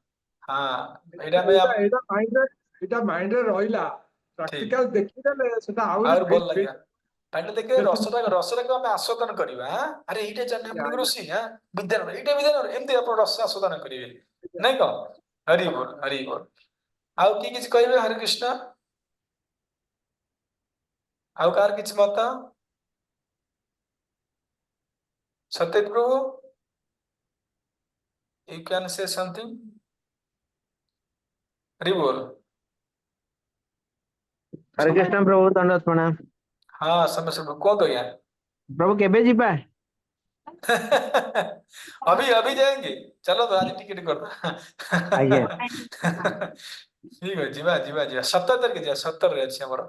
ହଁ ଏଇଟା ଆମେ ଏଇଟା ଏଇଟା ମାଇଣ୍ଡରେ ରହିଲା, ଠିକ ପ୍ରାକ୍ଟିକାଲ ଦେଖିଦେଲେ ସେଟା ଆହୁରି ଆହୁରି ଭଲ ଲାଗିବ। ଫିଟ୍। ପାଠ ଦେଖିବେ ରସଟାକୁ ଆମେ ଆସ୍ୱାଦନ କରିବା। ଆରେ ଏଇଟା ଚାରିଟା ଋଷି ବିଦ୍ୟାନଗର, ଏଇଟା ବିଦ୍ୟାନଗର, ଏମିତି ଆପଣ ରସ ଆସ୍ୱାଦନ କରିବେ, ନାଇଁ କଣ? ହରି ବୋଲ, ହରି ବୋଲ। ଆଉ କିଏ କିଛି କହିବେ? ହରେ କୃଷ୍ଣ। ଆଉ କାହାର କିଛି ମତ? ସତ୍ୟ ପ୍ରଭୁ, you can say something. Hari बोल। हरे कृष्ण प्रभु, दंडवत प्रणाम। हाँ समझ कौन तो यार। प्रभु केबे जीवा? अभी अभी जाएंगे, चलो तो आज टिकट कर दो। आज्ञा ठीक है, जीवा जीवा जीवा 17 तारिख जा, 17 रे अछि हमर।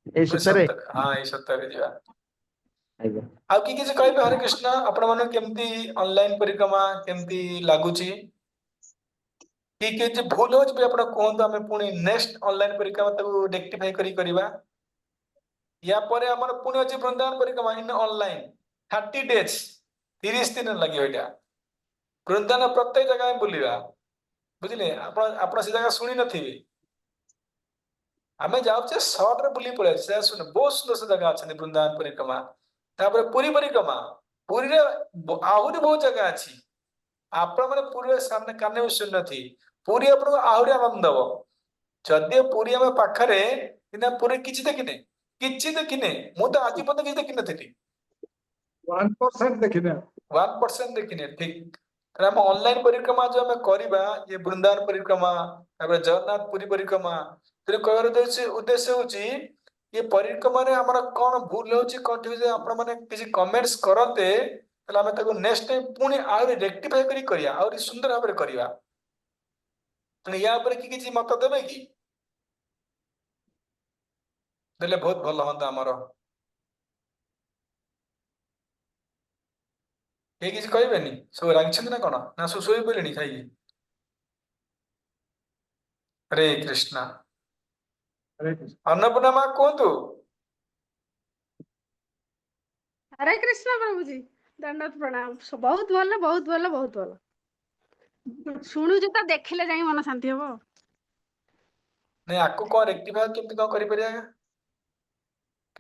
ए पुଣି सତରେ 17, हाँ ଏଇ 17 ରେ ଯିବା। आज्ञा ଆଉ କିଏ କିଛି କହିବେ? ହରେ କୃଷ୍ଣ। ଆପଣ ମାନଙ୍କୁ କେମିତି ଅନଲାଇନ ପରିକ୍ରମା କେମିତି ଲାଗୁଛି? କି କିଛି ଭୁଲ ହଉଛି ବି ଆପଣ କୁହନ୍ତୁ, ଆମେ ପୁଣି ନେକ୍ସଟ ଅନଲାଇନ ପରିକ୍ରମା ତାକୁ ରେକ୍ଟିଫାଇ କରି କରିବା। या ପରେ ଆମର ପୁଣି ଅଛି ବୃନ୍ଦାବନ ପରିକ୍ରମା ଇନ ଅନଲାଇନ 30 ଡେଜ, 30 ଦିନ ଲାଗିବ। ଏଇଟା ବୃନ୍ଦାବନ ପ୍ରତ୍ୟେକ ଜାଗା ଆମେ ବୁଲିବା, ବୁଝିଲେ? ଆପଣ ଆପଣ ସେ ଜାଗା ଶୁଣି ନଥିବେ। ଆମେ ଯାଉଛେ ସର୍ଟରେ ବୁଲି ପଳେଇ ଆସିଛେ, ଶୁଣ ବହୁତ ସୁନ୍ଦର ସେ ଜାଗା ଅଛନ୍ତି ବୃନ୍ଦାବନ ପରିକ୍ରମା। ତାପରେ ପୁରୀ ପରିକ୍ରମା, ପୁରୀରେ ଆହୁରି ବହୁତ ଜାଗା ଅଛି। ଆପଣ ମାନେ ପୁରୀରେ ସାମନେ କାନେ ଶୁଣି ନଥିବେ, ପୁରୀ ଆପଣଙ୍କୁ ଆହୁରି ଆନନ୍ଦ ଦବ। ଯଦିଓ ପୁରୀ ଆମ ପାଖରେ, କିନ୍ତୁ ପୁରୀ କିଛି ଦେଖିନେ, କିଛି ଦେଖିନେ। ମୁଁ ତ ଆଜି ପର୍ଯ୍ୟନ୍ତ କିଛି ଦେଖିନଥିଲି, 1% ଦେଖିନା। 1% ଦେଖିନେ। ଠିକ। ତାହେଲେ ଆମେ ଅନଲାଇନ ପରିକ୍ରମା ଯୋଉ ଆମେ କରିବା, ये ବୃନ୍ଦାବନ ପରିକ୍ରମା, ତାପରେ ଜଗନ୍ନାଥ ପୁରୀ ପରିକ୍ରମା, ତେଣୁ କହିବାର ଉଦ୍ଦେଶ୍ୟ ହଉଛି ये ପରିକ୍ରମାରେ ଆମର କଣ ଭୁଲ ହଉଛି, କଣ ଠିକ ହଉଛି, ଆପଣ ମାନେ କିଛି କମେଣ୍ଟସ କରନ୍ତେ, ତାହେଲେ ଆମେ ତାକୁ ନେକ୍ସଟ ଟାଇମ ପୁଣି ଆହୁରି ରେକ୍ଟିଫାଇ କରି କରିବା, ଆହୁରି ସୁନ୍ଦର ଭାବରେ କରିବା। ତେଣୁ ୟା ଉପରେ କି କିଛି ମତ ଦେବେ କି? ଦେଲେ ବହୁତ ଭଲ ହୁଅନ୍ତା ଆମର। କେହି କିଛି କହିବେନି? ସବୁ ରାଗିଛନ୍ତି ନା କଣ, ନା ସବୁ ଶୋଇ ପଡ଼ିଲେଣି ଖାଇକି? ହରେ କୃଷ୍ଣ। हरे कृष्ण। ଅନ୍ନପୂର୍ଣ୍ଣା ମା କୁହନ୍ତୁ। हरे कृष्ण प्रभु जी, दंडवत प्रणाम। बहुत ଭଲ, ବହୁତ ଭଲ, ବହୁତ ଭଲ। ଶୁଣୁଛୁ ତ, ଦେଖିଲେ ଯାଇ ମନ ଶାନ୍ତି ହବ। ନାଇଁ ଆକୁ କଣ ରେକ୍ଟିଫାଇ କେମିତି କଣ କରିପାରିବା?